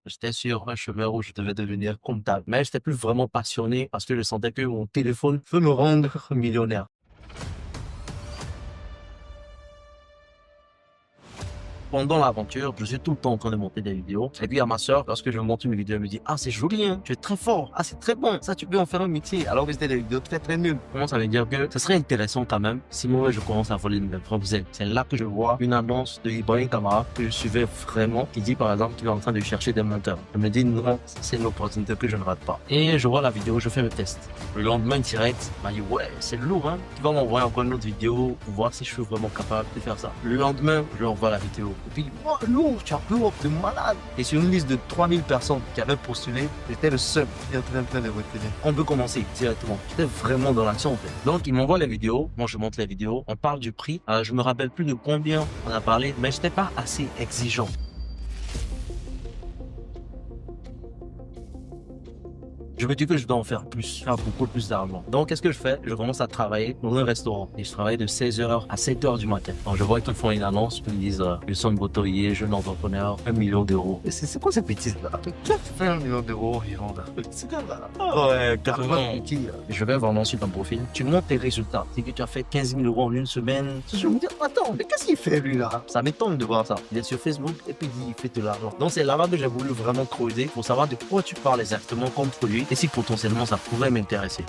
J'étais sur un chemin où je devais devenir comptable. Mais j'étais plus vraiment passionné parce que je sentais que mon téléphone peut me rendre millionnaire. Pendant l'aventure, je suis tout le temps en train de monter des vidéos. Et puis à ma soeur, lorsque je monte une vidéo, elle me dit: ah, c'est joli, hein, tu es très fort, ah, c'est très bon, ça tu peux en faire un métier. Alors que c'était des vidéos très très nulles. Comment ça veut dire que ce serait intéressant quand même si moi je commence à voler de mes propres ailes. C'est là que je vois une annonce de Ibrahim Kamara que je suivais vraiment, qui dit par exemple qu'il est en train de chercher des monteurs. Je me dis non, c'est une opportunité que je ne rate pas. Et je vois la vidéo, je fais le test. Le lendemain direct, il m'a dit: ouais, c'est lourd, hein. Tu vas m'envoyer encore une autre vidéo pour voir si je suis vraiment capable de faire ça. Le lendemain, je lui envoie la vidéo. Et puis, oh, lourd, tu as lourd, de malade. Et sur une liste de 3000 personnes qui avaient postulé, j'étais le seul qui était en train de retenir. On peut commencer directement. J'étais vraiment dans l'action, en fait. Donc, il m'envoie les vidéos. Moi, je monte les vidéos. On parle du prix. Je me rappelle plus de combien on a parlé, mais j'étais pas assez exigeant. Je me dis que je dois en faire plus, faire beaucoup plus d'argent. Donc, qu'est-ce que je fais? Je commence à travailler dans un restaurant. Et je travaille de 16h à 7h du matin. Donc, je vois qu'ils font une annonce, ils me disent, Wilson Botoyer, jeune entrepreneur, 1 million d'euros. Et c'est quoi cette bêtise-là? Qui a fait 1 million d'euros environ, là? C'est quoi, là? Ah ouais, carrément. Je vais voir ensuite ton profil. Tu montes tes résultats. C'est que tu as fait 15 000 euros en une semaine. Je me dis: attends, mais qu'est-ce qu'il fait, lui, là? Ça m'étonne de voir ça. Il est sur Facebook et puis il fait de l'argent. Donc, c'est là-bas que j'ai voulu vraiment creuser pour savoir de quoi tu parles exactement comme produit et si potentiellement ça pourrait m'intéresser.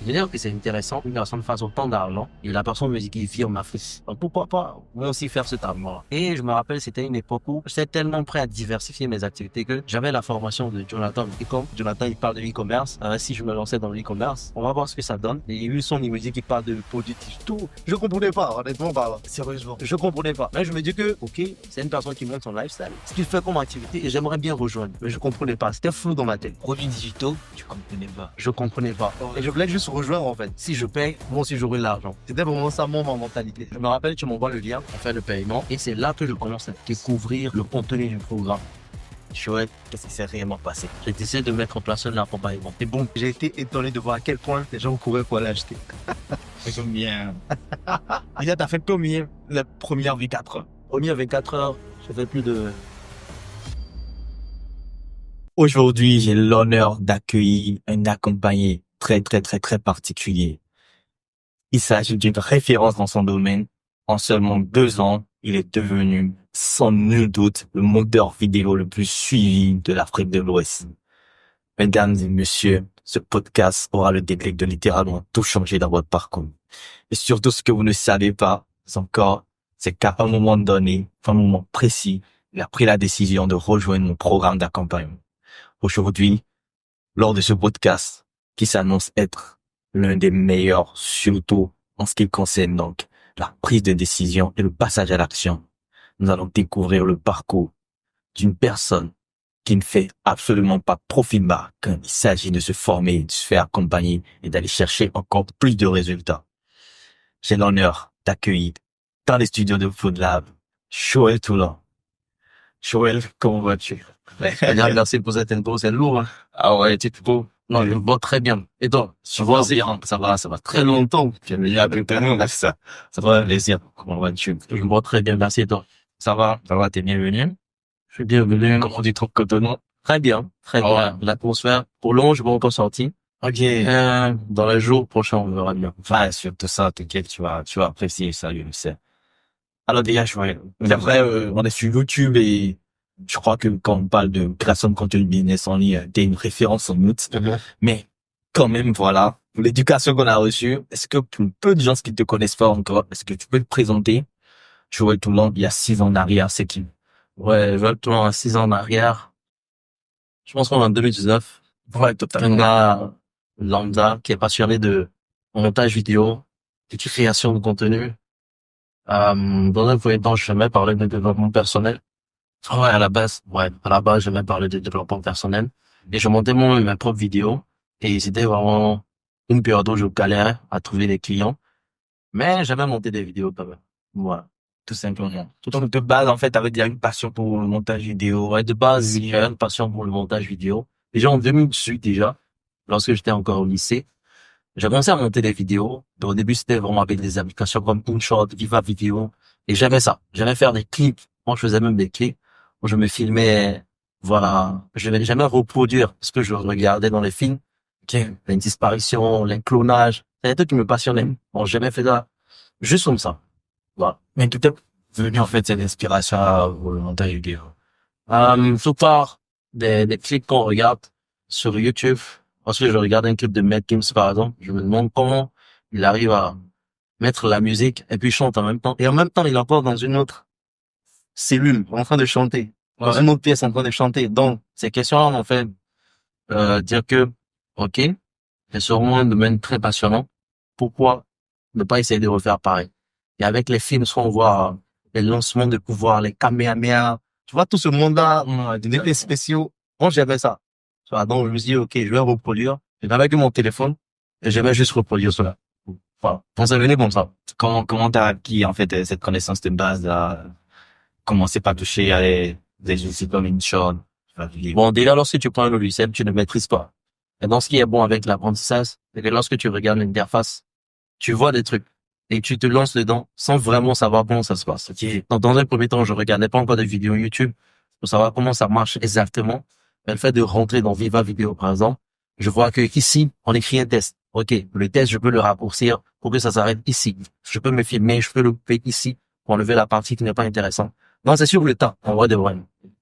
Je veux dire que c'est intéressant qu'une personne fasse autant d'argent et la personne me dit qu'il vit en Afrique. Donc pourquoi pas moi aussi faire cet argent-là. Et je me rappelle, c'était une époque où j'étais tellement prêt à diversifier mes activités que j'avais la formation de Jonathan. Et comme Jonathan, il parle de e-commerce, si je me lançais dans l'e-commerce, on va voir ce que ça donne. Et Wilson, il me dit qu'il parle de produits digitaux. Je comprenais pas, honnêtement parlant. Sérieusement. Je comprenais pas. Mais je me dis que, ok, c'est une personne qui montre son lifestyle. Ce qu'il fait comme activité et j'aimerais bien rejoindre. Mais je comprenais pas. C'était flou dans ma tête. Produits digitaux, tu comprenais pas. Je comprenais pas. Et je voulais juste rejoindre en fait. Si je paye, moi aussi j'aurai l'argent. C'était vraiment ça ma mentalité. Je me rappelle, tu m'envoies le lien, on fait le paiement et c'est là que je commence à découvrir le contenu du programme. Je vois qu'est-ce qui s'est réellement passé. J'ai décidé de mettre en place un accompagnement. Et bon, j'ai été étonné de voir à quel point les gens couraient pour l'acheter. C'est combien? Déjà, t'as fait combien la première 24 heures? Première 24 heures, j'ai fait plus de... Aujourd'hui, j'ai l'honneur d'accueillir un accompagné très particulier. Il s'agit d'une référence dans son domaine. En seulement 2 ans, il est devenu, sans nul doute, le moteur vidéo le plus suivi de l'Afrique de l'Ouest. Mesdames et messieurs, ce podcast aura le déclic de littéralement tout changer dans votre parcours. Et surtout, ce que vous ne savez pas encore, c'est qu'à un moment donné, à un moment précis, il a pris la décision de rejoindre mon programme d'accompagnement. Aujourd'hui, lors de ce podcast, qui s'annonce être l'un des meilleurs, surtout en ce qui concerne donc la prise de décision et le passage à l'action, nous allons découvrir le parcours d'une personne qui ne fait absolument pas profil bas quand il s'agit de se former, de se faire accompagner et d'aller chercher encore plus de résultats. J'ai l'honneur d'accueillir dans les studios de Foodlab, Joël Toulon. Joël, comment vas-tu? Merci pour cette intro, c'est lourd, hein. Ah ouais, tu te trouves? Non, je me vois très bien. Et toi? Je vois bien, ça va très longtemps. Tu es venu avec nous, ça va, plaisir. Comment vas-tu? Je me vois très bien, merci et toi? Ça va, t'es bienvenu. Je suis bienvenu. Comment tu trouves Cotonou? Très bien, très bien. L'atmosphère, pour long, je vais encore sortir. Ok. Dans les jours prochains, on verra bien. Enfin, surtout ça, t'inquiète, tu vas apprécier ça, je le sais. Alors déjà, c'est vrai, on est sur YouTube et je crois que quand on parle de création de contenu business en ligne, t'es une référence en août. Mais quand même, voilà, pour l'éducation qu'on a reçue, est-ce que pour peu de gens qui te connaissent pas encore, est-ce que tu peux te présenter? Joël Toulon, il y a 6 ans en arrière, c'est qui? Ouais, Joël Toulon, à 6 ans en arrière. Je pense qu'on est en 2019. Ouais, totalement. Un gars lambda qui est passionné de montage vidéo, de création de contenu. Dans un premier temps, je jamais parlé de développement personnel. Ouais, à la base, je jamais parlé de développement personnel. Et je montais moi mes propres vidéos. Et c'était vraiment une période où je galérais à trouver des clients. Mais j'avais monté des vidéos quand même. Voilà. Tout simplement. Donc, de base, en fait, t'avais déjà une passion pour le montage vidéo. Ouais, de base, j'avais une passion pour le montage vidéo. Déjà en 2018, lorsque j'étais encore au lycée, j'ai commencé à monter des vidéos. Donc, au début, c'était vraiment avec des applications comme Moonshot, Viva Video. Et j'aimais ça. J'aimais faire des clips. Moi, je faisais même des clips où je me filmais voilà, je vais jamais reproduire ce que je regardais dans les films. Ok, les disparitions, les clonages, c'est des trucs qui me passionnaient. Bon, j'ai jamais fait ça. Juste comme ça. Voilà. Mais tout est venu, en fait, cette inspiration au montage vidéo. Tout part des clips qu'on regarde sur YouTube. Parce que je regarde un clip de Matt Gims, par exemple. Je me demande comment il arrive à mettre la musique et puis chante en même temps. Et en même temps, il est encore dans une autre cellule, en train de chanter. Dans une autre pièce, en train de chanter. Donc, ces questions-là m'ont fait dire que, ok, c'est sûrement un domaine très passionnant. Pourquoi ne pas essayer de refaire pareil? Et avec les films, soit on voit les lancements de pouvoir, les Kamehameha, tu vois, tout ce monde-là, des effets spéciaux. Moi, j'avais ça. Tu vois, donc, je me suis dit, ok, je vais reproduire. J'avais que mon téléphone et je vais juste reproduire cela. Voilà. Donc, ça venait comme ça. Comment t'as acquis, en fait, cette connaissance de base à commencer par toucher à des outils comme InShot, Bon, déjà, lorsque tu prends un logiciel, tu ne maîtrises pas. Et donc, ce qui est bon avec l'apprentissage, c'est que lorsque tu regardes l'interface, tu vois des trucs et tu te lances dedans sans vraiment savoir comment ça se passe. Donc, dans un premier temps, je regardais pas encore de vidéos YouTube pour savoir comment ça marche exactement. Mais le fait de rentrer dans Viva Vidéo, par exemple, je vois que ici, on écrit un test. OK, le test, je peux le raccourcir pour que ça s'arrête ici. Je peux me filmer, je peux le couper ici pour enlever la partie qui n'est pas intéressante. Non, c'est sur le temps, en vrai de vrai.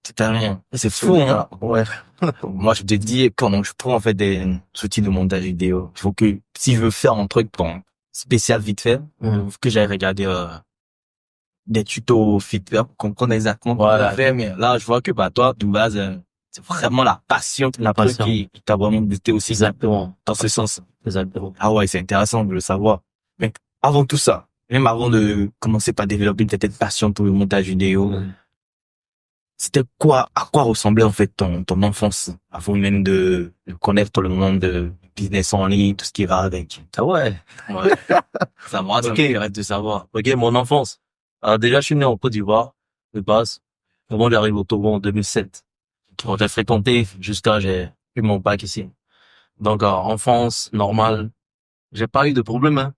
c'est rien. C'est fou, hein. Ouais. Moi, je te dis, quand je prends, en fait, des outils de montage vidéo, il faut que, si je veux faire un truc, bon, spécial vite fait, faut que j'aille regarder, des tutos vite fait pour comprendre exactement Voilà. faire. Mais là, je vois que, bah, toi, de base, c'est vraiment la passion, La passion. qui t'a vraiment boosté aussi Exactement. dans ce sens. Exactement. Ah ouais, c'est intéressant de le savoir. Mais avant tout ça, même avant de commencer par développer une certaine passion pour le montage vidéo, c'était quoi, à quoi ressemblait en fait ton enfance avant même de connaître le monde de business en ligne, tout ce qui va avec. Ah ouais. Ouais. Ça Ok. m'intéresse de savoir. Ok, mon enfance. Alors déjà, je suis né en Côte d'Ivoire, de base. Comment j'arrive au Togo en 2007. Bon, j'ai fréquenté jusqu'à j'ai eu mon bac ici. Donc, enfance normale. J'ai pas eu de problème, hein.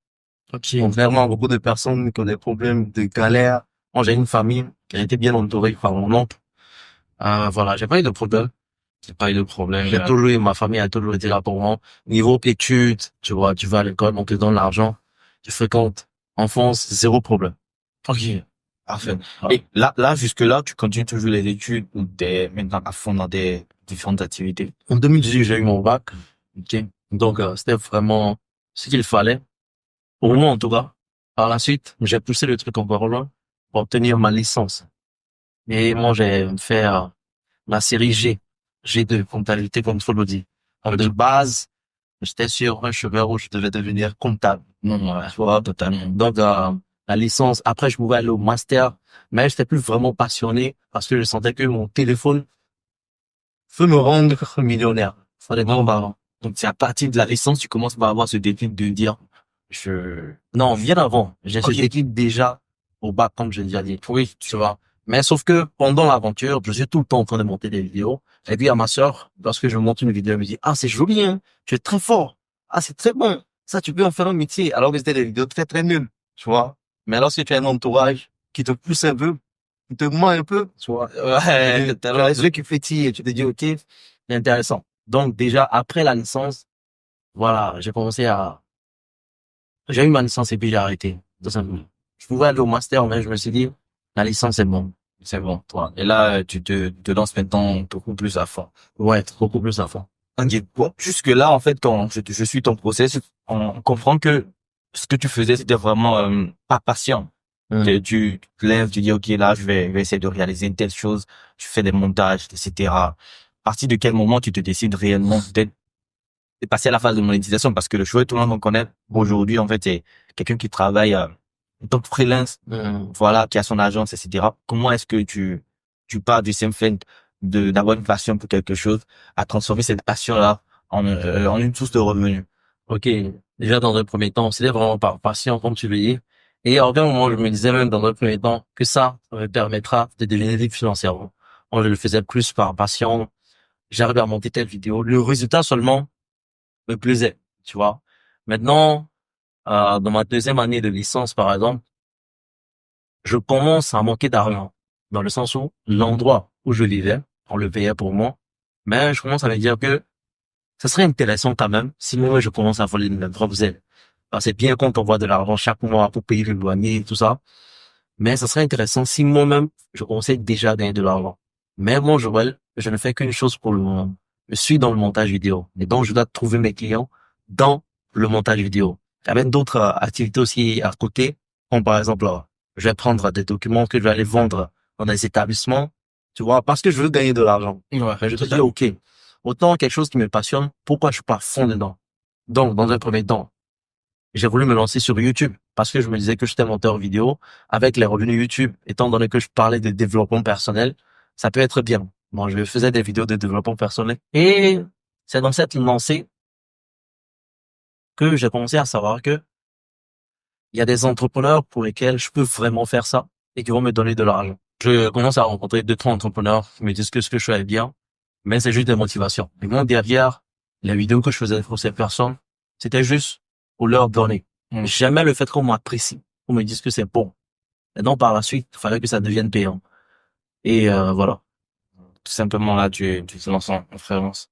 Ok. Contrairement à beaucoup de personnes qui ont des problèmes de galère. Moi, j'ai une famille qui a été bien entourée par mon oncle. Voilà, j'ai pas eu de problème. J'ai pas eu de problème. J'ai toujours eu, ma famille a toujours été là pour moi. Niveau études, tu vois, tu vas à l'école, on te donne l'argent. Tu fréquentes. Enfance, zéro problème. Ok. Parfait. Voilà. Et là, jusque-là, tu continues toujours les études ou t'es maintenant à fond dans des différentes activités? En 2018, j'ai eu mon bac. Ok. Donc, c'était vraiment ce qu'il fallait. Pour moi, en tout cas. Par la suite, j'ai poussé le truc encore loin pour obtenir ma licence. Et moi, j'ai fait la série G. G2, comptabilité contrôle audit. Alors, de base, j'étais sur un chemin où je devais devenir comptable. Non, ouais. Tu vois, totalement. Donc, la licence, après, je pouvais aller au master, mais j'étais plus vraiment passionné parce que je sentais que mon téléphone peut me rendre millionnaire. Ça dépend par Donc, c'est à partir de la licence, tu commences par avoir ce déclic de dire, Non, bien avant. J'ai Ok. ce déclic déjà au bac, comme je l'ai déjà dit. Oui, tu vois. Mais sauf que pendant l'aventure, je suis tout le temps en train de monter des vidéos. Et puis à ma sœur, lorsque je monte une vidéo, elle me dit, ah, c'est joli, hein. Tu es très fort. Ah, c'est très bon. Ça, tu peux en faire un métier. Alors que c'était des vidéos très, très nulles. Tu vois. Mais lorsque tu as un entourage qui te pousse un peu, qui te ment un peu, tu vois. ouais, Tu as les yeux qui pétillent et tu te dis, OK, c'est intéressant. Donc déjà, après la licence, voilà, j'ai eu ma licence et puis j'ai arrêté, tout simplement. Je pouvais aller au master, mais je me suis dit, la licence c'est bon. c'est bon, toi. Et là, tu te lances maintenant beaucoup plus à fond. Ouais, beaucoup plus à fond. Ok. Bon, jusque là, en fait, quand je suis ton process, on comprend que ce que tu faisais, c'était vraiment pas patient. Que tu te lèves, tu dis, ok, là, je vais essayer de réaliser une telle chose, tu fais des montages, etc. À partir de quel moment tu te décides réellement peut-être de passer à la phase de monétisation? Parce que le choix, tout le monde en connaît. Aujourd'hui, en fait, c'est quelqu'un qui travaille en tant que freelance, voilà, qui a son agence, etc. Comment est-ce que tu pars du simple fait d'avoir une passion pour quelque chose à transformer cette passion-là en une source de revenus? Ok. Déjà, dans un premier temps, c'était vraiment par passion, comme tu le dis. Et à aucun moment, je me disais même dans un premier temps que ça me permettra de devenir libre financièrement. Moi, je le faisais plus par passion. J'arrivais à monter telle vidéo. Le résultat seulement me plaisait, tu vois. Maintenant, dans ma deuxième année de licence, par exemple, je commence à manquer d'argent. Dans le sens où l'endroit où je vivais, on le payait pour moi. Mais je commence à me dire que ça serait intéressant quand même si moi je commence à voler de mes propres ailes. Alors, c'est bien quand on voit de l'argent chaque mois pour payer le loyer et tout ça. Mais ça serait intéressant si moi-même, je commençais déjà à gagner de l'argent. Mais moi, Joël, je ne fais qu'une chose pour le moment. Je suis dans le montage vidéo. Et donc, je dois trouver mes clients dans le montage vidéo. J'avais d'autres activités aussi à côté, comme par exemple, je vais prendre des documents que je vais aller vendre dans des établissements, tu vois, parce que je veux gagner de l'argent. Ouais, Mais je te dis, OK, autant quelque chose qui me passionne, pourquoi je suis pas à fond dedans? Donc, dans un premier temps, j'ai voulu me lancer sur YouTube parce que je me disais que j'étais monteur vidéo avec les revenus YouTube, étant donné que je parlais de développement personnel, ça peut être bien. Bon, je faisais des vidéos de développement personnel et c'est dans cette lancée que j'ai commencé à savoir que il y a des entrepreneurs pour lesquels je peux vraiment faire ça et qui vont me donner de l'argent. Je commence à rencontrer deux, trois entrepreneurs qui me disent que ce que je fais est bien, mais c'est juste des motivations. Et moi, derrière les vidéos que je faisais pour ces personnes, c'était juste pour leur donner. Jamais le fait qu'on m'apprécie, qu'on me dise que c'est bon. Et donc, par la suite, il fallait que ça devienne payant. Et voilà. Tout simplement là, tu te lances en freelance.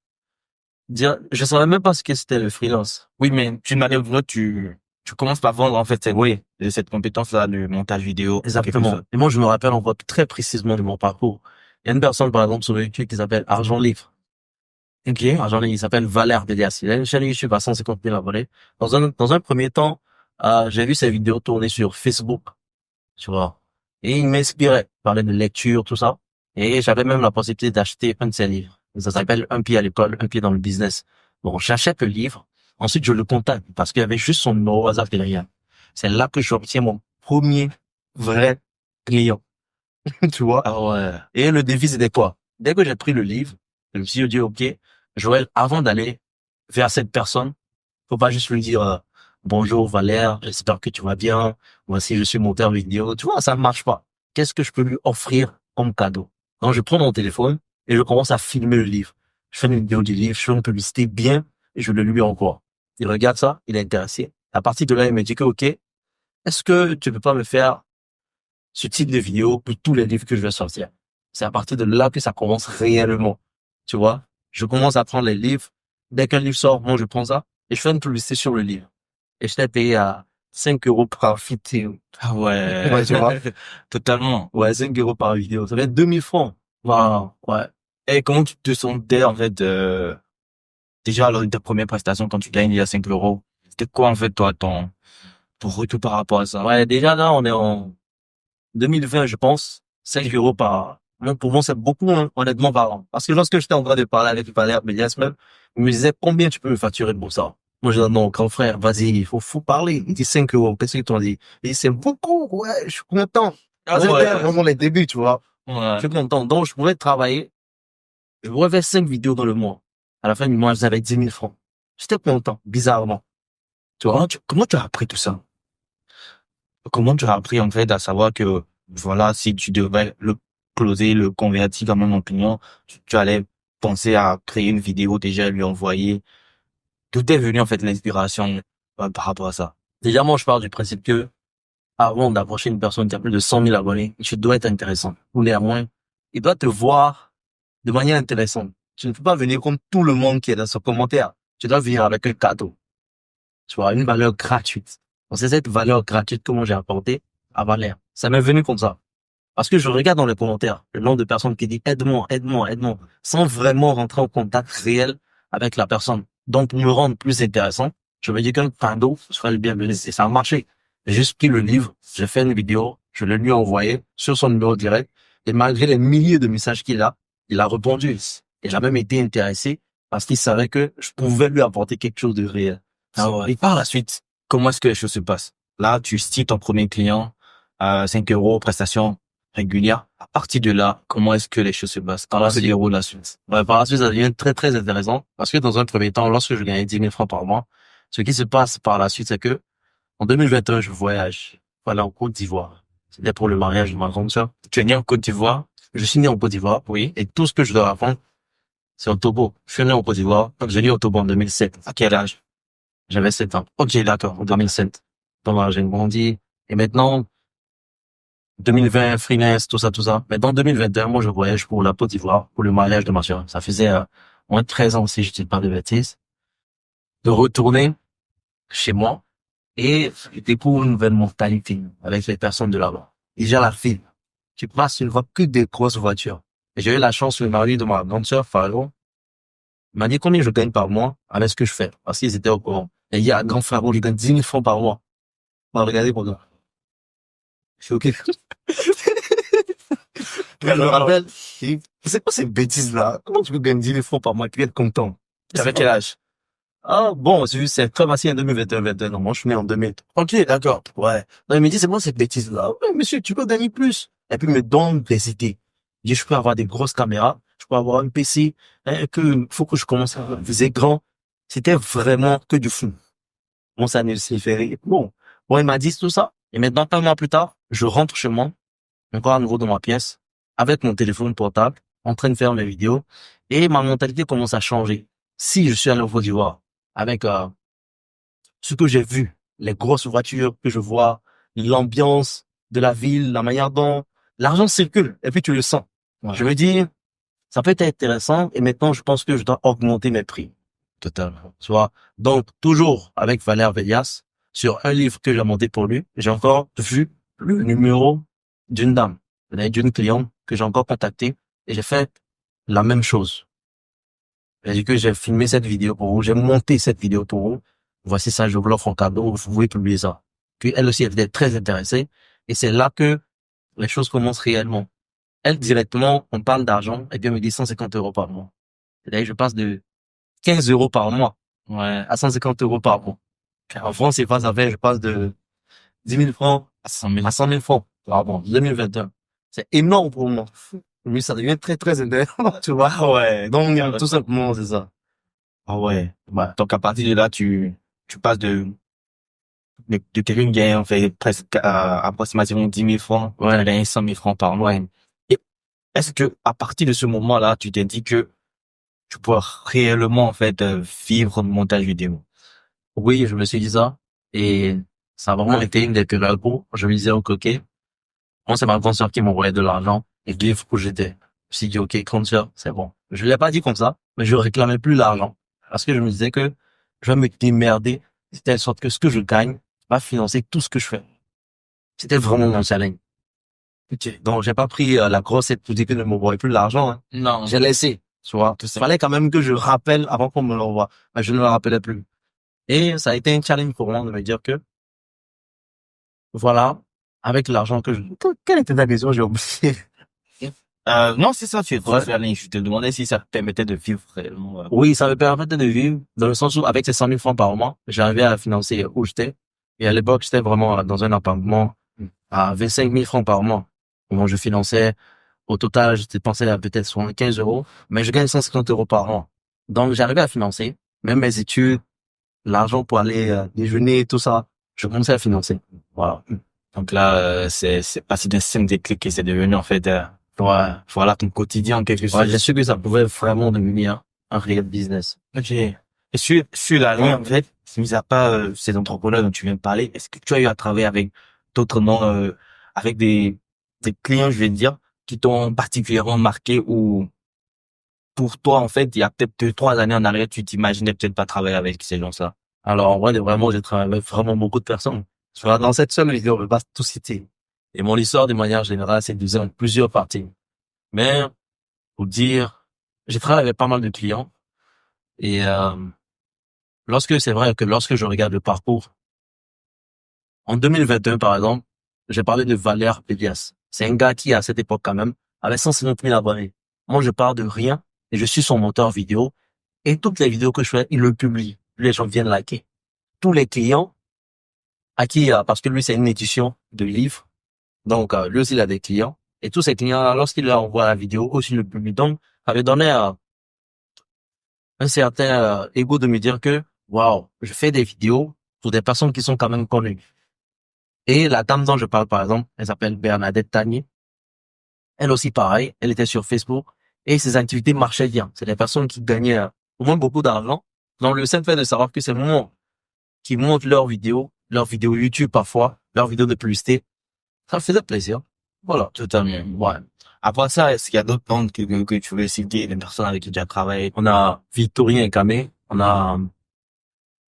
Je savais même pas ce que c'était le freelance. Oui, mais d'une manière ou d'une autre, tu commences par vendre, en fait, cette compétence-là du montage vidéo. Exactement. Et moi, je me rappelle encore très précisément de mon parcours. Il y a une personne, par exemple, sur YouTube qui s'appelle Argent Livre. Ok. Argent Livre, il s'appelle Valère Bélias. Il a une chaîne YouTube à 150 000 abonnés. Dans un premier temps, j'ai vu ses vidéos tourner sur Facebook, tu vois. Et il m'inspirait. Il parlait de lecture, tout ça. Et j'avais même la possibilité d'acheter un de ses livres. Ça s'appelle Un pied à l'école, un pied dans le business. Bon, j'achète le livre. Ensuite, je le contacte parce qu'il y avait juste son numéro WhatsApp derrière. C'est là que j'obtiens mon premier vrai client. Tu vois? Ah ouais. Et le défi, c'était quoi? Dès que j'ai pris le livre, je me suis dit, OK, Joël, avant d'aller vers cette personne, faut pas juste lui dire, bonjour Valère, j'espère que tu vas bien. Voici, je suis monteur vidéo. Tu vois, ça ne marche pas. Qu'est-ce que je peux lui offrir comme cadeau? Donc, je prends mon téléphone et je commence à filmer le livre. Je fais une vidéo du livre, je fais une publicité bien et je le lui envoie. Il regarde ça, il est intéressé. À partir de là, il me dit que, OK, est-ce que tu peux pas me faire ce type de vidéo pour tous les livres que je vais sortir? C'est à partir de là que ça commence réellement. Tu vois? Je commence à prendre les livres. Dès qu'un livre sort, moi, je prends ça et je fais une publicité sur le livre. Et je t'ai payé à 5 euros par vidéo. Ah ouais. Ouais, tu vois? Totalement. Ouais, 5 euros par vidéo. Ça fait 2000 francs. Voilà. Ouais. Et comment tu te sentais, en fait, déjà, lors de ta première prestation, quand tu gagnes il y a 5 euros, c'était quoi, en fait, toi, ton retour par rapport à ça? Ouais, déjà là, on est en 2020, je pense. 5 euros par, même pour moi, c'est beaucoup, hein, honnêtement parlant. Parce que lorsque j'étais en train de parler avec le Valère Méliès même, il me disait combien tu peux me facturer pour ça? Moi, je dis non, grand frère, vas-y, faut parler. Il dit 5 euros. Qu'est-ce que tu en dis? Il dit c'est beaucoup, ouais, je suis content. Ah C'était ouais. vraiment les débuts, tu vois. Ouais. Je suis content. Donc, je pourrais travailler. Je pourrais faire 5 vidéos dans le mois. À la fin du mois, j'avais 10 000 francs. J'étais content, bizarrement. Tu vois? Comment tu as appris tout ça? Comment tu as appris, en fait, à savoir que, voilà, si tu devais le closer, le convertir comme un client, tu allais penser à créer une vidéo déjà et lui envoyer. D'où est venu, en fait, l'inspiration, par rapport à ça? Déjà, moi, je pars du principe que, avant d'approcher une personne qui a plus de 100 000 abonnés, tu dois être intéressant. Ou néanmoins, il doit te voir de manière intéressante. Tu ne peux pas venir comme tout le monde qui est dans ce commentaire. Tu dois venir avec un cadeau. Tu vois, une valeur gratuite. Donc, c'est cette valeur gratuite que moi j'ai apportée à Valère. Ça m'est venu comme ça. Parce que je regarde dans les commentaires le nombre de personnes qui disent aide-moi, aide-moi, aide-moi, sans vraiment rentrer en contact réel avec la personne. Donc, pour me rendre plus intéressant, je me dis qu'un cadeau serait le bienvenu. Et ça a marché. J'ai juste pris le livre, j'ai fait une vidéo, je l'ai lui envoyé sur son numéro direct. Et malgré les milliers de messages qu'il a, il a répondu. Et il a même été intéressé parce qu'il savait que je pouvais lui apporter quelque chose de réel. Ah ouais. Et par la suite, comment est-ce que les choses se passent? Là, tu cites ton premier client, 5 euros, prestation régulière. À partir de là, comment est-ce que les choses se passent? Comment se déroule la suite? Ouais, par la suite, ça devient très, très intéressant. Parce que dans un premier temps, lorsque je gagnais 10 000 francs par mois, ce qui se passe par la suite, c'est que en 2021, je voyage. Voilà, en Côte d'Ivoire. C'était pour le mariage de ma grande sœur. Tu es né en Côte d'Ivoire? Je suis né en Côte d'Ivoire. Oui. Et tout ce que je dois apprendre, c'est au Togo. Je suis né en Côte d'Ivoire. Donc, j'ai né au Togo en 2007. À quel âge? J'avais 7 ans. Ok, d'accord. En 2007. Donc, voilà, j'ai grandi. Et maintenant, 2020, freelance, tout ça, tout ça. Mais dans 2021, moi, je voyage pour la Côte d'Ivoire, pour le mariage de ma soeur. Ça faisait moins de 13 ans, si je dis pas de bêtises, de retourner chez moi et je découvre une nouvelle mentalité avec les personnes de là-bas. Déjà, la file. Tu passes, tu ne vois que des grosses voitures. Et j'ai eu la chance, le mari de ma grande sœur, Pharaon, m'a dit combien je gagne par mois avec ce que je fais. Parce qu'ils étaient au courant. Et il y a un grand Pharaon, je gagne 10 000 francs par mois. On va regarder pour nous. Je suis OK. Je me rappelle, c'est quoi ces bêtises-là? Comment tu peux gagner 10 000 francs par mois? Tu es content. Tu avais quel âge? Ah, bon, c'est très facile en 2021, 21. Non, moi, je suis né en 2000. Ok, d'accord. Ouais. Non, il me dit, c'est quoi ces bêtises-là? Ouais, monsieur, tu peux gagner plus. Et puis, il me donne des idées. Il dit, je peux avoir des grosses caméras. Je peux avoir un PC. Faut que je commence à viser grand. C'était vraiment que du fou. Bon, ça ne s'est fait rire. Bon, il m'a dit tout ça. Et maintenant, un mois plus tard, je rentre chez moi, encore à nouveau dans ma pièce, avec mon téléphone portable, en train de faire mes vidéos. Et ma mentalité commence à changer. Si je suis à la Côte d'Ivoire, avec ce que j'ai vu, les grosses voitures que je vois, l'ambiance de la ville, la manière dont l'argent circule, et puis tu le sens. Ouais. Je me dis, ça peut être intéressant, et maintenant je pense que je dois augmenter mes prix. Totalement. Tu vois. Donc, toujours avec Valère Vélias, sur un livre que j'ai monté pour lui, j'ai encore vu le numéro d'une dame, d'une cliente que j'ai encore contactée, et j'ai fait la même chose. C'est-à-dire que j'ai filmé cette vidéo pour vous, j'ai monté cette vidéo pour vous. Voici ça, je vous l'offre en cadeau, vous pouvez publier ça. Puis elle aussi, elle était très intéressée. Et c'est là que les choses commencent réellement. Elle, directement, on parle d'argent, et puis elle me dit 150 euros par mois. C'est-à-dire que je passe de 15 euros par mois, ouais, à 150 euros par mois. En France, c'est pas ça fait, je passe de 10 000 francs à 100 000 francs. Pardon, 2021. C'est énorme pour moi. Mais ça devient très, très intéressant, tu vois. Ouais. Donc, tout simplement, c'est ça. Ah ouais. Bah, donc à partir de là, tu passes de quelqu'un qui gagne en fait presque approximativement 10 000 francs, ouais, à gagner 100 000 francs par mois. Et est-ce que à partir de ce moment-là, tu t'es dit que tu pourrais réellement en fait vivre de montage vidéo? Oui, je me suis dit ça. Et ça a vraiment été une des périodes où je me disais, ok, moi, c'est ma grande sœur qui m'envoyait de l'argent et vivre où j'étais. Je me suis dit, ok, grande sœur, c'est bon. Je l'ai pas dit comme ça, mais je réclamais plus l'argent. Parce que je me disais que je vais me démerder de telle sorte que ce que je gagne va financer tout ce que je fais. C'était vraiment mon challenge. Okay. Donc, j'ai pas pris la grosse aide pour dire que ne m'envoie plus l'argent. Hein. Non. J'ai laissé. Tu vois. Il fallait quand même que je rappelle avant qu'on me l'envoie. Mais je ne le rappelais plus. Et ça a été un challenge pour moi de me dire que, voilà, avec l'argent que je... Quelle était ta question? J'ai oublié. Non, c'est ça, tu es très challenge. Je te demandais si ça te permettait de vivre réellement. Oui, ça me permettait de vivre dans le sens où, avec ces 100 000 francs par mois, j'arrivais à financer où j'étais. Et à l'époque, j'étais vraiment dans un appartement à 25 000 francs par mois. Où je finançais, au total, je dépensais à peut-être 75 euros, mais je gagne 150 euros par mois. Donc, j'arrivais à financer, même mes études, l'argent pour aller déjeuner, tout ça, je commençais à financer. Voilà. Donc là, c'est passé d'un simple déclic et c'est devenu en fait, voilà ton quotidien en quelque sorte. Ouais, j'ai su que ça pouvait vraiment devenir un réel business. Ok. Et sur la ligne, en fait, mis à part ces entrepreneurs dont tu viens de parler, est-ce que tu as eu à travailler avec d'autres noms, avec des clients, je vais dire, qui t'ont particulièrement marqué ou pour toi, en fait, il y a peut-être 2, 3 années en arrière, tu t'imaginais peut-être pas travailler avec ces gens-là? Alors, en vrai, vraiment, j'ai travaillé avec vraiment beaucoup de personnes. Dans cette seule vidéo, on ne peut pas tout citer. Et mon histoire, de manière générale, c'est divisé en plusieurs parties. Mais, pour dire, j'ai travaillé avec pas mal de clients. Et c'est vrai que lorsque je regarde le parcours, en 2021, par exemple, j'ai parlé de Valère Pélias. C'est un gars qui, à cette époque quand même, avait 150 000 abonnés. Moi, je pars de rien et je suis son moteur vidéo. Et toutes les vidéos que je fais, il le publie. Les gens viennent liker. Tous les clients à qui, parce que lui, c'est une édition de livres. Donc, lui aussi, il a des clients. Et tous ces clients, lorsqu'il leur envoie la vidéo, aussi le publie. Donc, ça avait donné un certain ego de me dire que, waouh, je fais des vidéos pour des personnes qui sont quand même connues. Et la dame dont je parle, par exemple, elle s'appelle Bernadette Tanier. Elle aussi, pareil, elle était sur Facebook et ses activités marchaient bien. C'est des personnes qui gagnaient au moins beaucoup d'argent. Donc, le simple fait de savoir que c'est moi qui montre leurs vidéos YouTube parfois, leurs vidéos de publicité, ça me faisait plaisir. Voilà. Totalement. Ouais. Après ça, est-ce qu'il y a d'autres noms que tu veux citer, des personnes avec qui tu as travaillé? On a Victorien et Camé. On a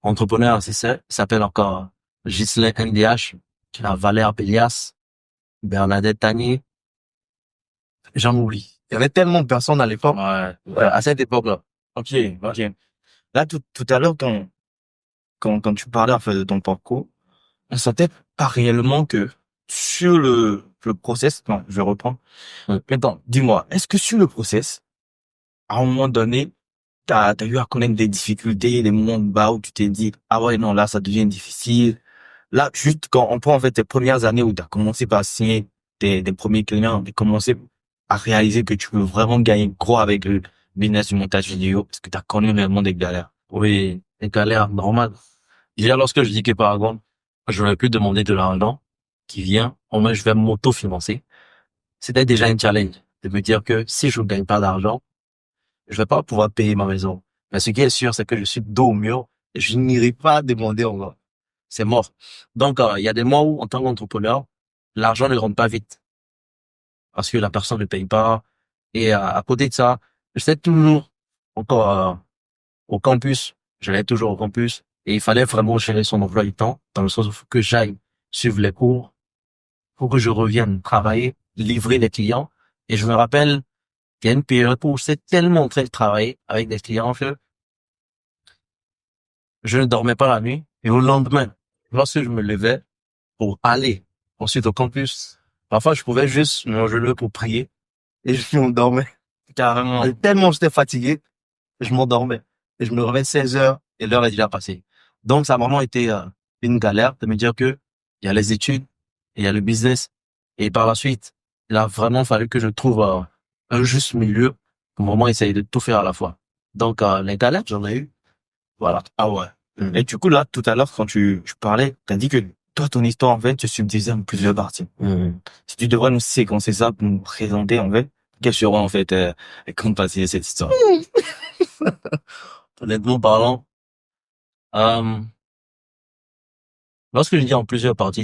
entrepreneur, c'est ça. Il s'appelle encore Ghislain NDH. On a Valère Bélias, Bernadette Tanier. J'en oublie. Il y avait tellement de personnes à l'époque. Ouais. Ouais, à cette époque-là. Ok, ok. Là, tout à l'heure, quand tu parlais, en fait, de ton parcours, on sentait pas réellement que sur le process, non, je reprends. Maintenant, dis-moi, est-ce que sur le process, à un moment donné, t'as eu à connaître des difficultés, des moments de bas où tu t'es dit, ah ouais, non, là, ça devient difficile. Là, juste quand on prend, en fait, tes premières années où t'as commencé par signer des premiers clients, t'as commencé à réaliser que tu peux vraiment gagner gros avec le business du montage vidéo, parce que t'as connu réellement des galères. Oui, des galères normales. Déjà, lorsque je dis que par exemple, je ne vais plus demander de l'argent qui vient, au moins je vais m'auto-financer. C'était déjà un challenge de me dire que si je ne gagne pas d'argent, je vais pas pouvoir payer ma maison. Mais ce qui est sûr, c'est que je suis dos au mur et je n'irai pas demander encore. C'est mort. Donc, il y a des mois où, en tant qu'entrepreneur, l'argent ne rentre pas vite parce que la personne ne paye pas. Et à côté de ça, j'étais toujours encore au campus. J'allais toujours au campus et il fallait vraiment gérer son emploi du temps dans le sens où il faut que j'aille suivre les cours, faut que je revienne travailler, livrer les clients. Et je me rappelle qu'il y a une période où j'étais tellement en train de travailler avec des clients que je ne dormais pas la nuit. Et au lendemain, lorsque je me levais pour aller ensuite au campus, parfois je pouvais juste m'engeler pour prier et je m'endormais. Carrément. Et tellement j'étais fatigué, je m'endormais. Et je me réveillais 16 heures et l'heure est déjà passée. Donc ça a vraiment été une galère de me dire que il y a les études, et il y a le business. Et par la suite, il a vraiment fallu que je trouve un juste milieu pour vraiment essayer de tout faire à la fois. Donc les galères, j'en ai eu. Voilà. Ah ouais. Et du coup, là, tout à l'heure, quand tu parlais, t'as dit que toi, ton histoire, en fait, se subdivisait en plusieurs parties. Si tu devrais nous séquencer ça pour nous présenter, en fait, quelles seront, en fait, les grandes parties de cette histoire? Honnêtement parlant, euh, lorsque je dis en plusieurs parties,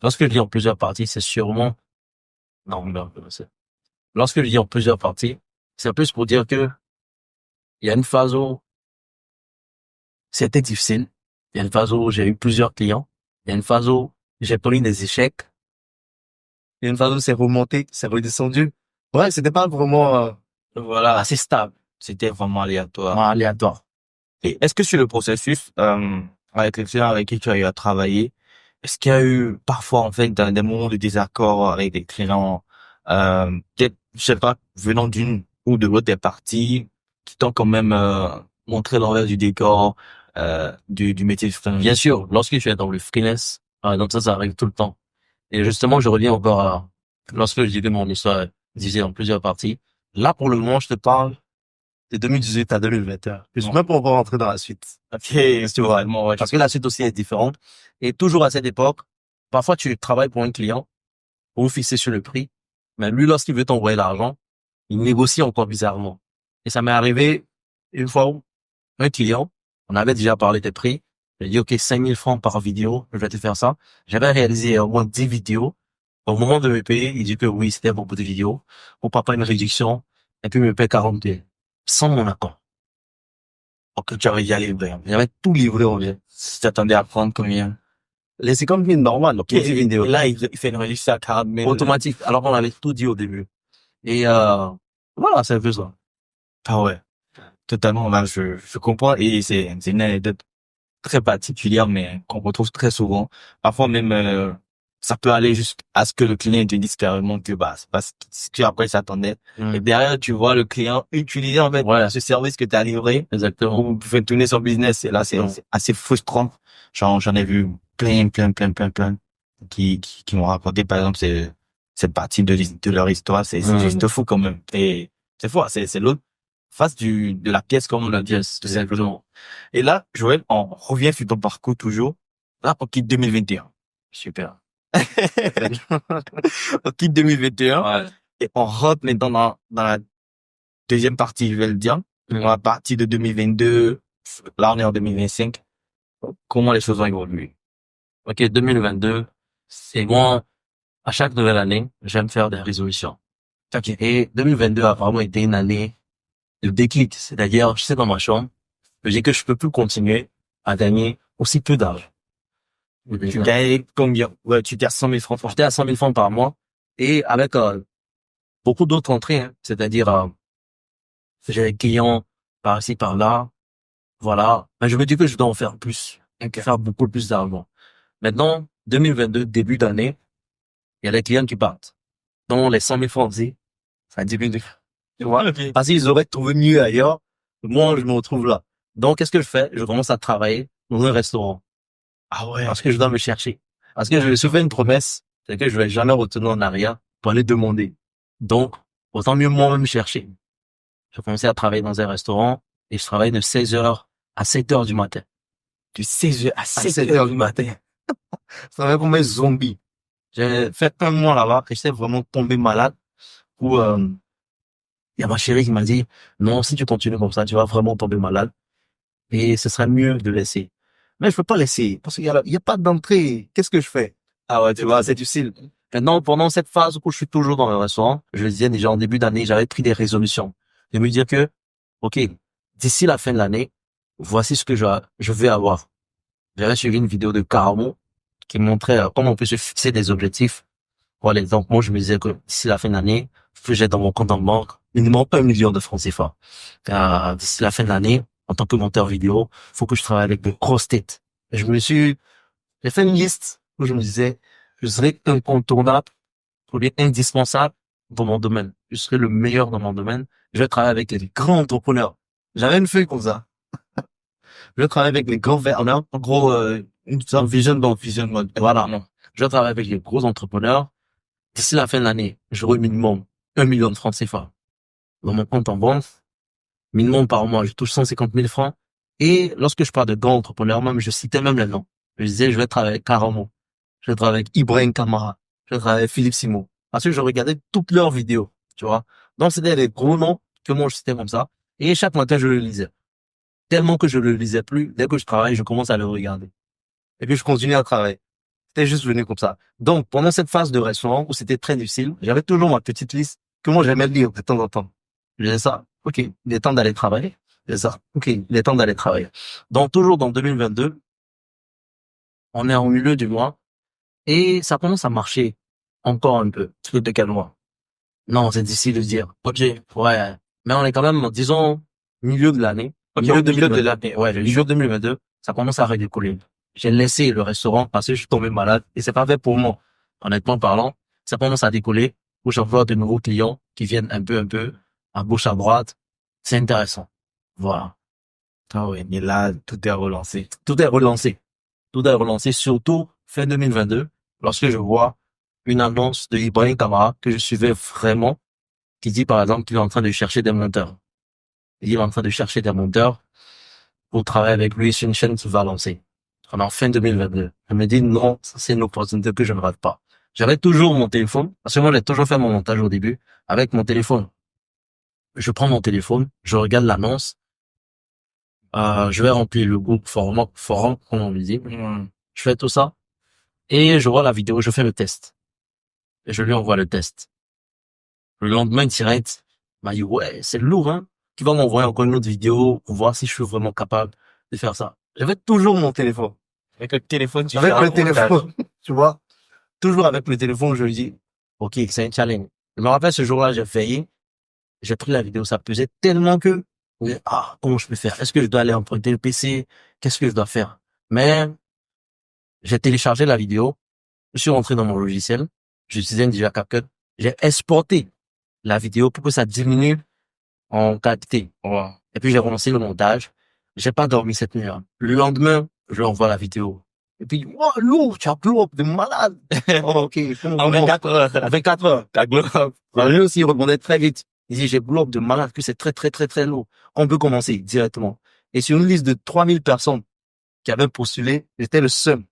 lorsque je dis en plusieurs parties, c'est sûrement, non, non, lorsque je dis en plusieurs parties, c'est plus pour dire que il y a une phase où c'était difficile. Il y a une phase où j'ai eu plusieurs clients. Il y a une phase où j'ai connu des échecs. Il y a une phase où c'est remonté, c'est redescendu. Ouais, c'était pas vraiment, voilà, assez stable. C'était vraiment aléatoire. Vraiment aléatoire. Et est-ce que sur le processus, avec les clients avec qui tu as eu à travailler, est-ce qu'il y a eu parfois, en fait, des moments de désaccord avec des clients, peut-être, je sais pas, venant d'une ou de l'autre des parties, qui t'ont quand même, montré l'envers du décor, du métier de freelance? Bien sûr, lorsque tu es dans le freelance, donc ça arrive tout le temps. Et justement, je reviens encore lorsque je disais mon histoire divisée en plusieurs parties. Là, pour le moment, je te parle de 2018 à 2021. Je suis même pas encore rentré dans la suite. Ok, c'est vraiment, ouais. Parce que la suite aussi est différente. Et toujours à cette époque, parfois tu travailles pour un client, pour vous fixer sur le prix, mais lui, lorsqu'il veut t'envoyer l'argent, il négocie encore bizarrement. Et ça m'est arrivé une fois où un client, on avait déjà parlé des prix, j'ai dit, OK, 5000 francs par vidéo, je vais te faire ça. J'avais réalisé au moins 10 vidéos. Au moment de me payer, il dit que oui, c'était beaucoup de vidéos. Pour pas une réduction, et puis il me paie 40 000, sans mon accord. Ok, tu avais déjà livré. J'avais tout livré au bien. Si t'attendais à prendre combien? Les 50 000 normal, donc, pour 10 vidéos. Et là, il fait une réduction à 40 000. Automatique, alors qu'on avait tout dit au début. Et voilà, c'est un peu ça. Ah ouais. Totalement, là, je comprends. Et c'est une anecdote très particulière, mais qu'on retrouve très souvent. Parfois même, ça peut aller juste à ce que le client te dise carrément que bah c'est pas ce que après il s'attendait. Et derrière, tu vois le client utiliser en fait ce service que tu as livré. Exactement. Pour faire tourner son business. Et là, c'est assez frustrant. J'en ai vu plein qui m'ont raconté par exemple cette partie de leur histoire. C'est juste fou quand même. Et c'est fou, c'est l'autre face de la pièce, comme on l'a dit, tout simplement. Et là, Joël, on revient sur ton parcours toujours. Là, on quitte 2021. Super. On quitte 2021. Ouais. Et on rentre maintenant dans la deuxième partie, je vais le dire. Dans la partie de 2022. Là, on est en 2025. Comment les choses ont évolué? OK, 2022, c'est moi, À chaque nouvelle année, j'aime faire des résolutions. Ok. Et 2022 a vraiment été une année de déclic. C'est-à-dire, je sais dans ma chambre, je dis que je peux plus continuer à gagner aussi peu d'argent. Tu gagnes combien? Ouais, tu gagnes 100 000 francs par J'étais à 100 000 francs par mois et avec beaucoup d'autres entrées, hein. C'est-à-dire, j'ai des clients par-ci, par-là. Voilà. Mais je me dis que je dois en faire plus. Faire beaucoup plus d'argent. Maintenant, 2022, début d'année, il y a des clients qui partent. Donc, les 100 000 francs, ça diminue. Tu vois? Ok. Parce qu'ils auraient trouvé mieux ailleurs. Moi, je me retrouve là. Donc, qu'est-ce que je fais? Je commence à travailler dans un restaurant. Ah ouais. Parce que je dois me chercher. Parce que je me suis fait une promesse. C'est que je vais jamais retourner en arrière pour aller demander. Donc, autant mieux moi-même chercher. Je commençais à travailler dans un restaurant et je travaillais de 16 heures à 7 heures du matin. De 16h à À 7 heures du matin. Ça va comme un zombie. J'ai fait un mois là-bas et j'étais vraiment tombé malade où, il y a ma chérie qui m'a dit, non, si tu continues comme ça, tu vas vraiment tomber malade et ce serait mieux de laisser. Mais je peux pas laisser parce il y a pas d'entrée. Qu'est-ce que je fais? Ah ouais, tu vois, c'est difficile. Maintenant, pendant cette phase où je suis toujours dans le restaurant, je le disais déjà en début d'année, j'avais pris des résolutions. De me dire que, OK, d'ici la fin de l'année, voici ce que je vais avoir. J'avais suivi une vidéo de Caramo qui montrait comment on peut se fixer des objectifs. Voilà, donc moi, je me disais que d'ici la fin de l'année, il faut que j'ai dans mon compte en banque minimum 1 million de francs CFA. D'ici la fin de l'année, en tant que monteur vidéo, il faut que je travaille avec de grosses têtes. Et j'ai fait une liste où je me disais, je serai incontournable, ou bien indispensable dans mon domaine. Je serai le meilleur dans mon domaine. Je vais travailler avec les grands entrepreneurs. J'avais une feuille comme ça. Je vais travailler avec les grands verts. En gros, une sorte de vision dans vision mode. Voilà. Je vais travailler avec les gros entrepreneurs. D'ici la fin de l'année, j'aurai minimum 1 million de francs CFA dans mon compte en banque. Minimum par mois, je touche 150 000 francs. Et lorsque je parle de grands entrepreneurs, même, je citais même les noms. Je disais, je vais travailler avec Caramo. Je vais travailler avec Ibrahim Kamara. Je vais travailler avec Philippe Simo. Parce que je regardais toutes leurs vidéos, tu vois. Donc, c'était des gros noms que moi, je citais comme ça. Et chaque matin, je le lisais. Tellement que je le lisais plus, dès que je travaille, je commence à le regarder. Et puis, je continue à travailler. C'était juste venu comme ça. Donc, pendant cette phase de restaurant où c'était très difficile, j'avais toujours ma petite liste que moi, j'aimais lire de temps en temps. Je disais ça. OK, il est temps d'aller travailler. C'est ça. OK, il est temps d'aller travailler. Donc, toujours dans 2022, on est au milieu du mois et ça commence à marcher encore un peu. Truc de quel mois? Non, c'est difficile de dire. OK, ouais. Mais on est quand même, disons, milieu de l'année. Ok, Milieu de l'année. Ouais, le milieu 2022, ça commence à redécoller. J'ai laissé le restaurant parce que je suis tombé malade et c'est pas fait pour moi. Honnêtement parlant, ça commence à décoller où je vois de nouveaux clients qui viennent un peu, à gauche, à droite. C'est intéressant. Voilà. Ah ouais, mais là, tout est relancé. Tout est relancé. Tout est relancé, surtout fin 2022, lorsque je vois une annonce de Ibrahim Kamara que je suivais vraiment, qui dit par exemple qu'il est en train de chercher des monteurs. Il est en train de chercher des monteurs pour travailler avec lui sur une chaîne qui va lancer. En fin 2022. Je me dis non, ça c'est une opportunité que je ne rate pas. J'avais toujours mon téléphone, parce que moi j'ai toujours fait mon montage au début avec mon téléphone. Je prends mon téléphone, je regarde l'annonce, je vais remplir le groupe forum, comme on le dit. Je fais tout ça et je vois la vidéo, je fais le test. Et je lui envoie le test. Le lendemain direct, il m'a dit ouais, c'est lourd, hein. Tu vas m'envoyer encore une autre vidéo pour voir si je suis vraiment capable de faire ça. J'avais toujours mon téléphone. Avec le téléphone, tu Avec fais le un montage. téléphone, tu vois. Toujours avec le téléphone, je lui dis, OK, c'est un challenge. Je me rappelle ce jour-là, j'ai failli. J'ai pris la vidéo, ça pesait tellement que, comment je peux faire? Est-ce que je dois aller emprunter le PC? Qu'est-ce que je dois faire? Mais, j'ai téléchargé la vidéo. Je suis rentré dans mon logiciel. J'utilisais un déjà CapCut. J'ai exporté la vidéo pour que ça diminue en qualité. Wow. Et puis, j'ai relancé le montage. J'ai pas dormi cette nuit-là. Le lendemain, je lui envoie la vidéo. Et puis, wow, lourd, tu as blow up de malade. Oh, OK. En 24 heures. À 24 heures. T'as glow up. Lui aussi, il répondait très vite. Il dit, j'ai bloqué de malade, que c'est très, très, très, très lourd. On peut commencer directement. Et sur une liste de 3000 personnes qui avaient postulé, j'étais le seul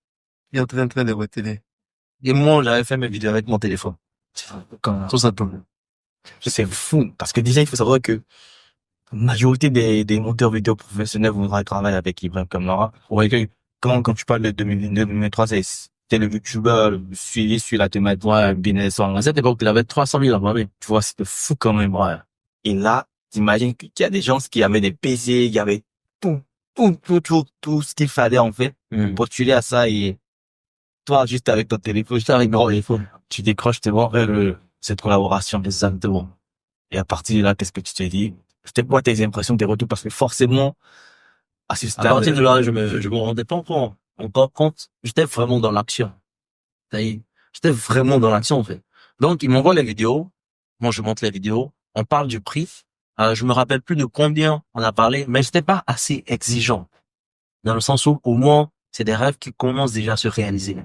qui est en train de retenir. Et moi, j'avais fait mes vidéos avec mon téléphone. Tout simplement. C'est fou. Parce que déjà, il faut savoir que la majorité des monteurs vidéo professionnels vont travailler avec Ibrahim Kamara. Ouais, quand tu parles de 2022, 2023, c'était le youtubeur le plus suivi sur la thématique business À online. cette époque, il avait 300 000 abonnés. Tu vois, c'était fou quand même. Et là, t'imagines qu'il y a des gens qui avaient des PC, il y avait tout ce qu'il fallait, en fait, postuler à ça et toi, juste avec ton téléphone, juste avec ton téléphone, tu décroches, t'es bon, cette collaboration. Exactement. Et à partir de là, qu'est-ce que tu te dis? C'était quoi tes impressions, tes retours? Parce que forcément, à ce À stade, partir de là, je me rendais pas encore compte. J'étais vraiment dans l'action. Ça y est, j'étais vraiment dans l'action, en fait. Donc, ils m'envoient les vidéos. Moi, je monte les vidéos. On parle du prix. Je me rappelle plus de combien on a parlé, mais j'étais pas assez exigeant. Dans le sens où, au moins, c'est des rêves qui commencent déjà à se réaliser.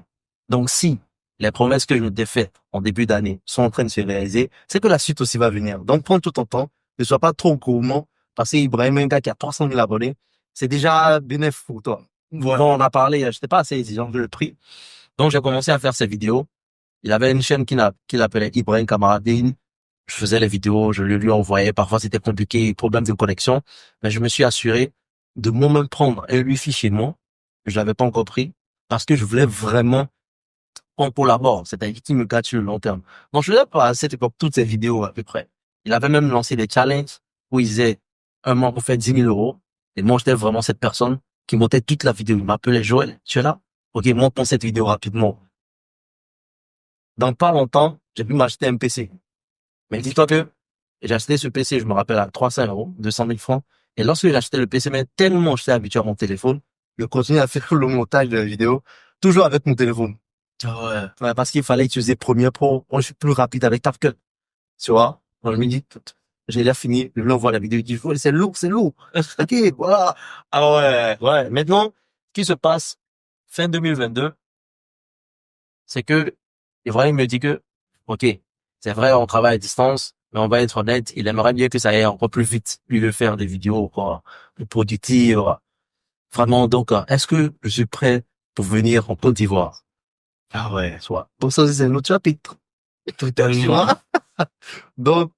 Donc, si les promesses que je m'étais faites en début d'année sont en train de se réaliser, c'est que la suite aussi va venir. Donc, prends tout ton temps. Ne sois pas trop gourmand. Parce que Ibrahim, un gars qui a 300 000 abonnés, c'est déjà bénéfique pour toi. Bon, on a parlé, j'étais pas assez exigeant de le prix. Donc, j'ai commencé à faire ces vidéos. Il avait une chaîne qu'il appelait Ibrahim Kamaradine. Je faisais les vidéos, je lui envoyais. Parfois, c'était compliqué, problème de connexion. Mais je me suis assuré de moi-même prendre un wifi chez moi. Je l'avais pas encore pris parce que je voulais vraiment qu'on collabore. C'est-à-dire qu'il me garde sur le long terme. Donc, je faisais pas à cette époque toutes ces vidéos à peu près. Il avait même lancé des challenges où il disait un mois pour faire 10 000 euros. Et moi, j'étais vraiment cette personne qui montait toute la vidéo. Il m'appelait Joël, tu es là? Ok, monte cette vidéo rapidement. Dans pas longtemps, j'ai pu m'acheter un PC. Mais dis-toi que j'ai acheté ce PC, je me rappelle, à 300 euros, 200 000 francs. Et lorsque j'ai acheté le PC, mais tellement j'étais habitué à mon téléphone, je continue à faire le montage de la vidéo, toujours avec mon téléphone. Ouais, parce qu'il fallait utiliser Premiere Pro. Moi, je suis plus rapide avec CapCut. Tu vois? Moi, je me dis, j'ai déjà fini, je lui envoie la vidéo, il dit, oh, c'est lourd, c'est lourd. Ok, voilà. Ah ouais. Maintenant, ce qui se passe, fin 2022, c'est que Ibrahim me dit que, ok, c'est vrai, on travaille à distance, mais on va être honnête, il aimerait bien que ça aille encore plus vite. Lui veut faire des vidéos, quoi, plus productives. Vraiment, donc, est-ce que je suis prêt pour venir en Côte d'Ivoire? Soit. Donc ça, c'est un autre chapitre. totalement. Donc,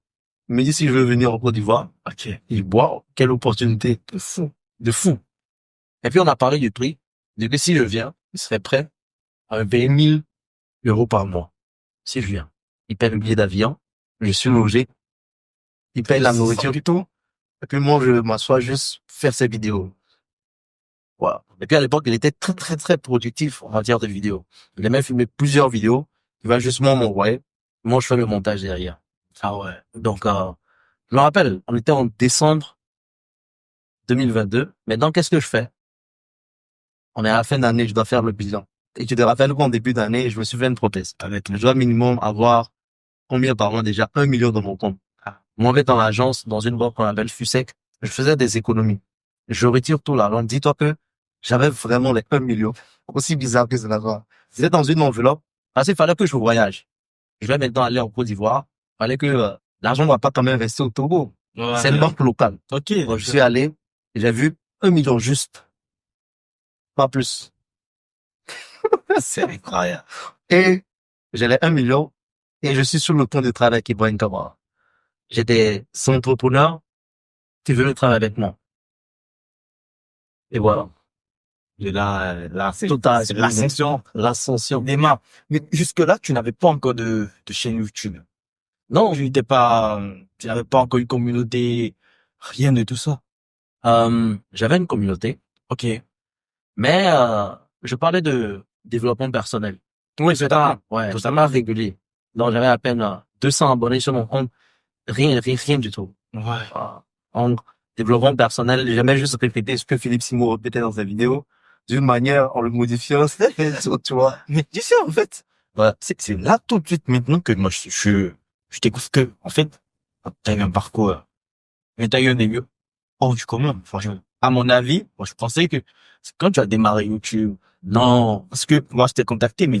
il me dit si je veux venir en Côte d'Ivoire. Ok. Il dit, wow, quelle opportunité. De fou. De fou. Et puis, on a parlé du prix. De que si je viens, il serait prêt à me payer 1 000 euros par mois. Si je viens. Il paye le billet d'avion. Je suis logé. Il paye la nourriture et tout. Et puis moi, je m'assois juste faire ces vidéos. Voilà. Et puis à l'époque, il était très, très, très productif en matière de vidéos. Il a même filmé plusieurs vidéos. Il va justement m'envoyer. Moi, je fais le montage derrière. Donc, je me rappelle, on était en décembre 2022. Maintenant, qu'est-ce que je fais? On est à la fin d'année, je dois faire le bilan. Et tu te rappelles qu'en début d'année, je me suis fait une promesse. Je dois minimum avoir combien par mois déjà? 1 million dans mon compte. Moi, en dans l'agence, dans une banque qu'on appelle FUSEC, je faisais des économies. Je retire tout l'argent. Dis-toi que j'avais vraiment les 1 million. Aussi bizarre que cela soit. C'était dans une enveloppe. Parce qu'il fallait que je voyage. Je vais maintenant aller en Côte d'Ivoire. Il fallait que l'argent ne va pas quand même rester au Togo. C'est une banque locale. Ok. Donc, je suis allé et j'ai vu 1 million juste. Pas plus. C'est incroyable. Et j'ai les 1 million et je suis sur le point de travail avec Ibrahim Kamara. J'étais son entrepreneur qui veut travailler avec moi. Et voilà. De là, c'est Total, c'est l'ascension. l'ascension. Neymar. Mais jusque-là, tu n'avais pas encore de chaîne YouTube. Non, Tu n'avais pas encore une communauté, rien de tout ça. j'avais une communauté, Ok. mais je parlais de développement personnel. Oui, c'est ça. Ouais, totalement régulier. Donc j'avais à peine 200 abonnés sur mon compte, rien du tout. Ouais. En développement personnel, j'aimais juste répéter ce que Philippe Simo répétait dans sa vidéo, d'une manière en le modifiant, tu vois. Mais tu sais, en fait, c'est là tout de suite maintenant que moi, je découvre que, en fait, t'as eu un parcours, mais t'as eu un début hors du commun, franchement. À mon avis, moi, je pensais que c'est quand tu as démarré YouTube, non, parce que moi, je t'ai contacté, mais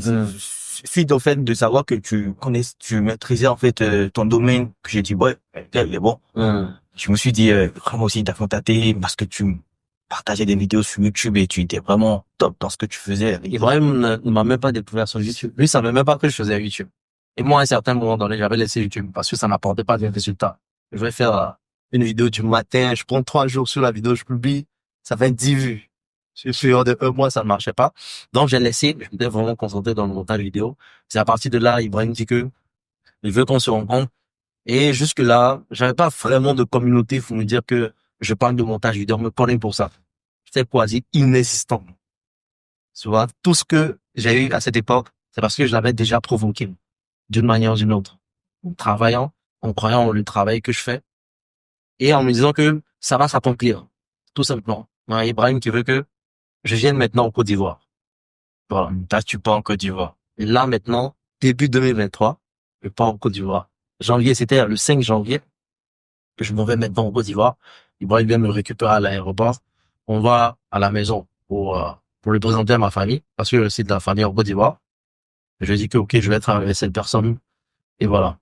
suite au fait de savoir que tu maîtrisais, en fait, ton domaine, que j'ai dit, ouais, il est bon. Je me suis dit, vraiment aussi, t'as contacté parce que tu partageais des vidéos sur YouTube et tu étais vraiment top dans ce que tu faisais. Ibrahim ne m'a même pas découvert sur YouTube. Lui, il savait même pas que je faisais YouTube. Et moi, à un certain moment donné, j'avais laissé YouTube parce que ça n'apportait pas de résultats. Je vais faire une vidéo du matin, je prends 3 jours sur la vidéo, je publie, ça fait 10 vues. Sur de 1 mois, ça ne marchait pas. Donc, j'ai laissé, je m'étais vraiment concentré dans le montage vidéo. C'est à partir de là, Ibrahim dit que il veut qu'on se rencontre. Et jusque-là, j'avais pas vraiment de communauté pour me dire que je parle de montage vidéo. On me connaît pour ça. J'étais quasi inexistant. Tu vois, tout ce que j'ai eu à cette époque, c'est parce que je l'avais déjà provoqué d'une manière ou d'une autre. En travaillant, en croyant en le travail que je fais et en me disant que ça va s'accomplir. Tout simplement. Ibrahim qui veut que je vienne maintenant au Côte d'Ivoire. Voilà. Là, tu pars en Côte d'Ivoire. Et là, maintenant, début 2023, je pars en Côte d'Ivoire. Janvier, c'était le 5 janvier que je m'en vais maintenant en Côte d'Ivoire. Ibrahim vient me récupérer à l'aéroport. On va à la maison pour le présenter à ma famille, parce que c'est de la famille en Côte d'Ivoire. Je lui ai dit que, ok, je vais être avec cette personne. Et voilà.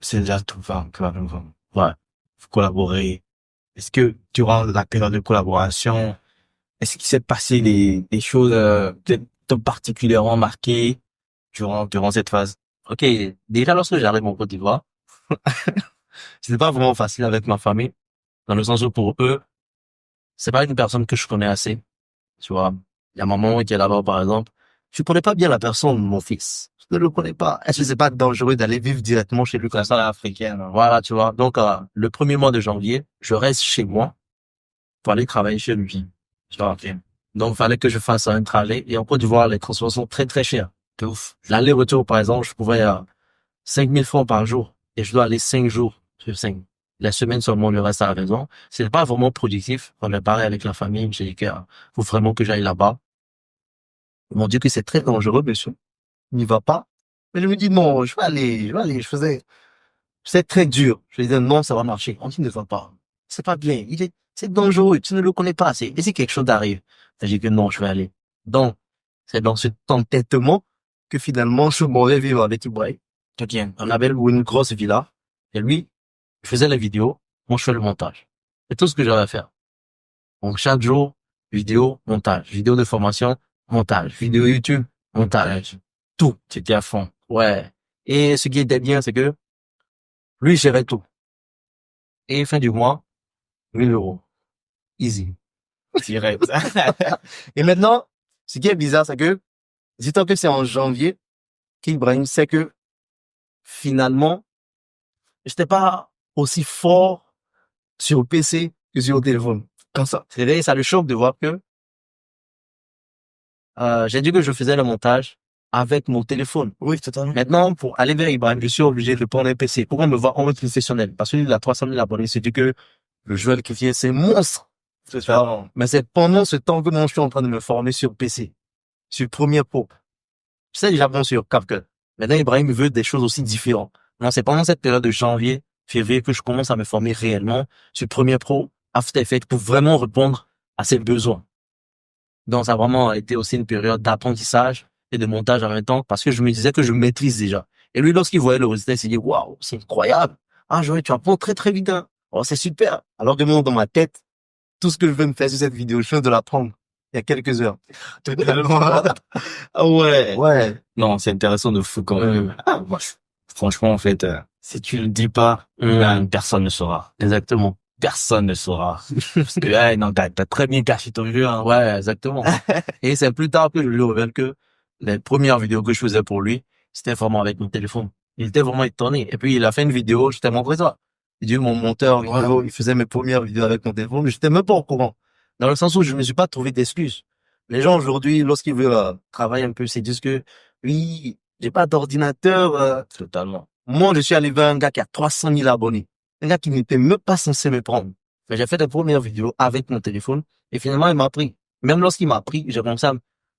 C'est déjà tout, enfin, quand même. Ouais. Faut collaborer. Est-ce que, durant la période de collaboration, est-ce qu'il s'est passé des choses, peut-être t'ont particulièrement marquées durant cette phase? Ok. Déjà, lorsque j'arrive en Côte d'Ivoire, c'était pas vraiment facile avec ma famille, dans le sens où pour eux, c'est pas une personne que je connais assez. Tu vois, il y a maman qui est là-bas, par exemple. Je connais pas bien la personne, mon fils. Je ne le connais pas. Est-ce que c'est pas dangereux d'aller vivre directement chez lui comme ça? Ça, africaine. Hein. Voilà, tu vois. Donc, le premier mois de janvier, je reste chez moi pour aller travailler chez lui. Tu vois. Ok. Donc, il fallait que je fasse un trajet. Et en Côte d'Ivoire, les transports sont très, très chers. De ouf. L'aller-retour, par exemple, je pouvais 5 000 francs par jour. Et je dois aller 5 jours sur 5. La semaine seulement, le reste à la maison. C'est pas vraiment productif. On a parlé avec la famille. J'ai dit que faut vraiment que j'aille là-bas. Ils m'ont dit que c'est très dangereux, monsieur. Il n'y va pas. Mais je me dis, non, je vais aller. C'est très dur. Je lui dis, non, ça va marcher. On dit, ne va pas. C'est pas bien. C'est dangereux. Tu ne le connais pas assez. Et si quelque chose arrive? J'ai dit que non, je vais aller. Donc, c'est dans ce entêtement que finalement, je m'en vais vivre avec Ibrahim. Ok. On avait loué une grosse villa. Et lui, il faisait les vidéos. Moi, je fais le montage. C'est tout ce que j'avais à faire. Donc, chaque jour, vidéo, montage. Vidéo de formation, montage. Vidéo YouTube, montage. Tout. C'était à fond. Ouais. Et ce qui était bien, c'est que lui gérait tout. Et fin du mois, 1 000 euros. Easy. Direct. Et maintenant, ce qui est bizarre, c'est que, dis-toi que c'est en janvier qu'Ibrahim sait que finalement, j'étais pas aussi fort sur le PC que sur le téléphone. Comme ça. C'est-à-dire, ça le choque de voir que, j'ai dit que je faisais le montage avec mon téléphone. Oui, totalement. Maintenant, pour aller vers Ibrahim, je suis obligé de prendre un PC. Pourquoi me voir en mode professionnel? Parce qu'il a 300 000 abonnés. C'est dit que le joueur qui vient, c'est monstre. C'est ça. Mais c'est pendant ce temps que moi, je suis en train de me former sur PC. Sur Premiere Pro. Je sais déjà bon sur CapCut. Maintenant, Ibrahim veut des choses aussi différentes. Non, c'est pendant cette période de janvier, février que je commence à me former réellement sur Premiere Pro, After Effects pour vraiment répondre à ses besoins. Donc, ça a vraiment été aussi une période d'apprentissage et de montage en même temps parce que je me disais que je maîtrise déjà. Et lui, lorsqu'il voyait le résultat, il s'est dit, waouh, c'est incroyable. Ah, Joël, tu apprends très, très vite, hein. Oh, c'est super. Alors que moi, dans ma tête, tout ce que je veux me faire sur cette vidéo, je viens de l'apprendre il y a quelques heures. Totalement. Ah ouais. Ouais. Non, c'est intéressant de fou quand même. Ah, moi, franchement, en fait, si tu le dis pas, ben, personne ne saura. Exactement. Personne ne saura. Parce que, ouais, non, t'as très bien caché ton jeu, hein. Ouais, exactement. Et c'est plus tard que je lui révèle que les premières vidéos que je faisais pour lui, c'était vraiment avec mon téléphone. Il était vraiment étonné. Et puis, il a fait une vidéo, je t'ai montré ça. Il dit, mon monteur vidéo, il faisait mes premières vidéos avec mon téléphone, mais j'étais même pas au courant. Dans le sens où je me suis pas trouvé d'excuses. Les gens aujourd'hui, lorsqu'ils veulent travailler un peu, c'est juste que, oui, j'ai pas d'ordinateur. Totalement. Moi, je suis allé vers un gars qui a 300 000 abonnés. Un gars qui n'était même pas censé me prendre. Mais j'ai fait des premières vidéos avec mon téléphone et finalement, il m'a pris. Même lorsqu'il m'a pris, j'ai commencé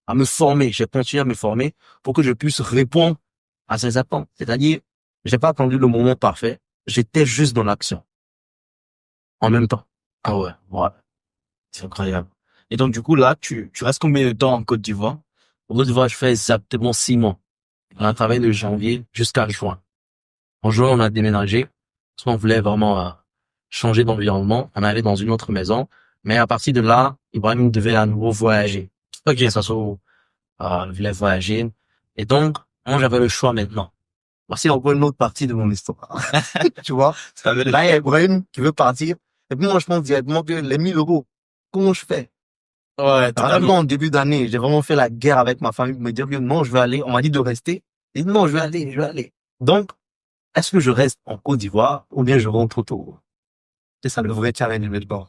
à me former. J'ai continué à me former pour que je puisse répondre à ses attentes. C'est-à-dire, j'ai pas attendu le moment parfait. J'étais juste dans l'action. En même temps. Ah ouais. Ouais. C'est incroyable. Et donc, du coup, là, tu restes combien de temps en Côte d'Ivoire? En Côte d'Ivoire, je fais exactement 6 mois. On a travaillé de janvier jusqu'à juin. En juin, on a déménagé. Parce qu'on voulait vraiment changer d'environnement. On allait dans une autre maison. Mais à partir de là, Ibrahim devait à nouveau voyager. Ok, ça se il voulait voyager. Et donc, moi, j'avais le choix maintenant. Voici encore une autre partie de mon histoire. Tu vois? Là, il y a Ibrahim qui veut partir. Et puis moi, je pense directement que les 1 000 euros, comment je fais? Ouais, Vraiment, totalement. en début d'année, j'ai vraiment fait la guerre avec ma famille pour me dire que non, je vais aller. On m'a dit de rester. Et non, je vais aller, je vais aller. Donc, est-ce que je reste en Côte d'Ivoire ou bien je rentre au Togo? C'est ça le vrai challenge maintenant.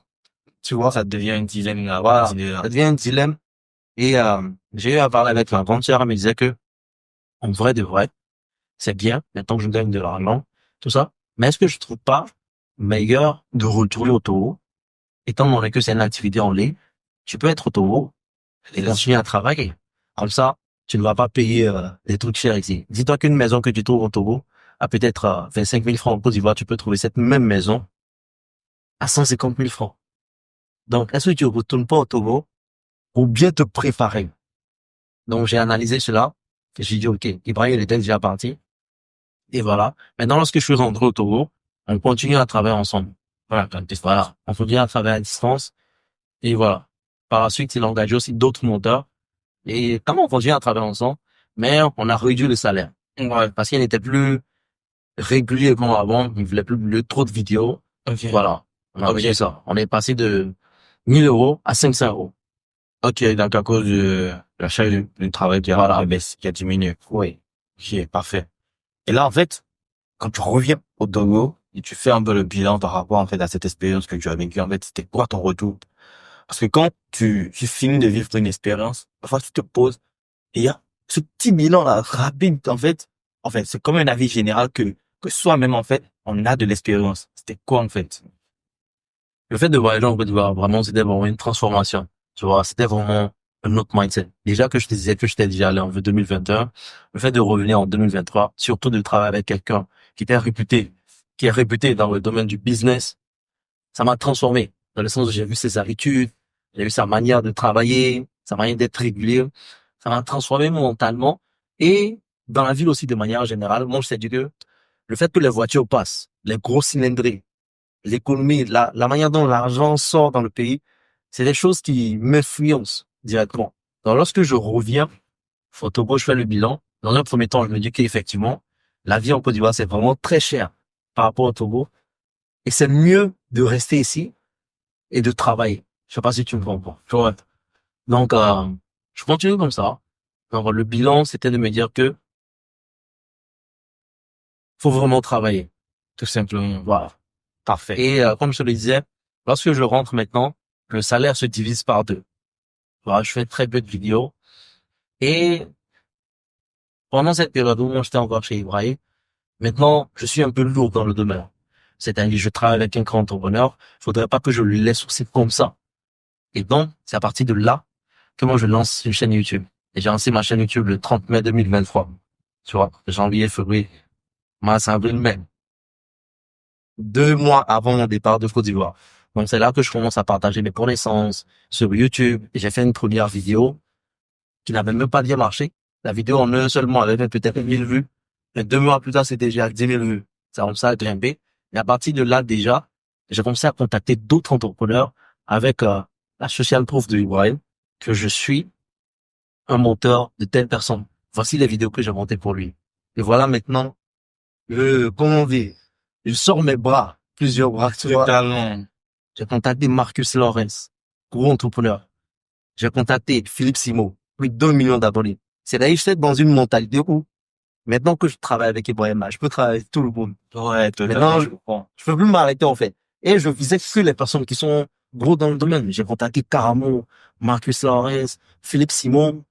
Tu vois? Ça devient un dilemme là, à Voilà. partir de Ça là. devient un dilemme. Et j'ai eu à parler avec ma grande sœur. Elle me disait que, en vrai de vrai, c'est bien, maintenant que je gagne de l'argent, tout ça. Mais est-ce que je trouve pas meilleur de retourner au Togo, étant donné que c'est une activité en ligne, tu peux être au Togo et continuer à travailler. Comme ça, tu ne vas pas payer des trucs chers ici. Dis-toi qu'une maison que tu trouves au Togo à peut-être 25 000 francs en Côte d'Ivoire, tu peux trouver cette même maison à 150 000 francs. Donc, est-ce que tu ne retournes pas au Togo pour bien te préparer? Donc, j'ai analysé cela et j'ai dit, OK, Ibrahim, il était déjà parti. Et voilà. Maintenant, lorsque je suis rentré au Togo, on continue à travailler ensemble. Voilà, voilà. On continue à travailler à distance. Et voilà. Par la suite, il a engagé aussi d'autres monteurs. Et comment on continue à travailler ensemble, mais on a réduit le salaire. Ouais, parce qu'il n'était plus régulier comme avant. Il voulait plus trop de vidéos. Ok. Voilà. On a Ok. réduit ça. On est passé de 1 000 € à 500 euros. Ok, donc à cause de la charge du travail Voilà. qui a diminué. Oui. Ok, parfait. Et là, en fait, quand tu reviens au Togo et tu fais un peu le bilan par rapport, en fait, à cette expérience que tu as vécue, en fait, c'était quoi ton retour? Parce que quand tu finis de vivre une expérience, parfois tu te poses et il y a ce petit bilan-là, rapide, en fait, c'est comme un avis général que soi-même, en fait, on a de l'expérience. C'était quoi, en fait? Le fait de voyager en Côte d'Ivoire, vraiment, c'était vraiment une transformation. Tu vois, c'était vraiment un autre mindset. Déjà que je te disais que j'étais déjà allé en 2021, le fait de revenir en 2023, surtout de travailler avec quelqu'un qui était réputé, qui est réputé dans le domaine du business, ça m'a transformé. Dans le sens où j'ai vu ses habitudes, j'ai vu sa manière de travailler, sa manière d'être régulier. Ça m'a transformé mentalement et dans la ville aussi de manière générale. Moi, je sais dit que le fait que les voitures passent, les gros cylindrés, l'économie, la manière dont l'argent sort dans le pays, c'est des choses qui m'influencent directement. Donc, lorsque je reviens, Photobo, je fais le bilan. Dans un premier temps, je me dis qu'effectivement, la vie en Côte d'Ivoire, c'est vraiment très cher par rapport au Togo. Et c'est mieux de rester ici et de travailler. Je sais pas si tu me comprends. Ouais. Donc, je continue comme ça. Donc, le bilan, c'était de me dire que faut vraiment travailler. Tout simplement. Voilà. Parfait. Et comme je te le disais, lorsque je rentre maintenant, le salaire se divise par deux. Voilà, je fais très peu de vidéos. Et pendant cette période où moi j'étais encore chez Ibrahim, maintenant, je suis un peu lourd dans le domaine. C'est-à-dire, je travaille avec un grand entrepreneur. Il faudrait pas que je lui laisse aussi comme ça. Et donc, c'est à partir de là que moi je lance une chaîne YouTube. Et j'ai lancé ma chaîne YouTube le 30 mai 2023. Tu vois, janvier, février, mars, avril, mai. 2 mois avant mon départ de Côte d'Ivoire. Donc c'est là que je commence à partager mes connaissances sur YouTube. Et j'ai fait une première vidéo qui n'avait même pas bien marché. La vidéo en un seul mois avait fait peut-être 1 000 vues. Et 2 mois plus tard, c'était déjà 10 000 vues. Ça commençait à grimper. Et à partir de là, déjà, j'ai commencé à contacter d'autres entrepreneurs avec la social proof de Ibrahim, que je suis un monteur de telle personne. Voici les vidéos que j'ai montées pour lui. Et voilà maintenant, comment dire, je sors mes bras, plusieurs bras, tu vois. Totalement. J'ai contacté Marcus Lawrence, gros entrepreneur. J'ai contacté Philippe Simo, plus d'1 million d'abonnés. C'est-à-dire, j'étais dans une mentalité où, maintenant que je travaille avec Ibrahim, je peux travailler avec tout le monde. Ouais, Maintenant, totalement, je comprends. je peux plus m'arrêter, en fait. Et je visais que les personnes qui sont gros dans le domaine. J'ai contacté Caramo, Marcus Lawrence, Philippe Simon.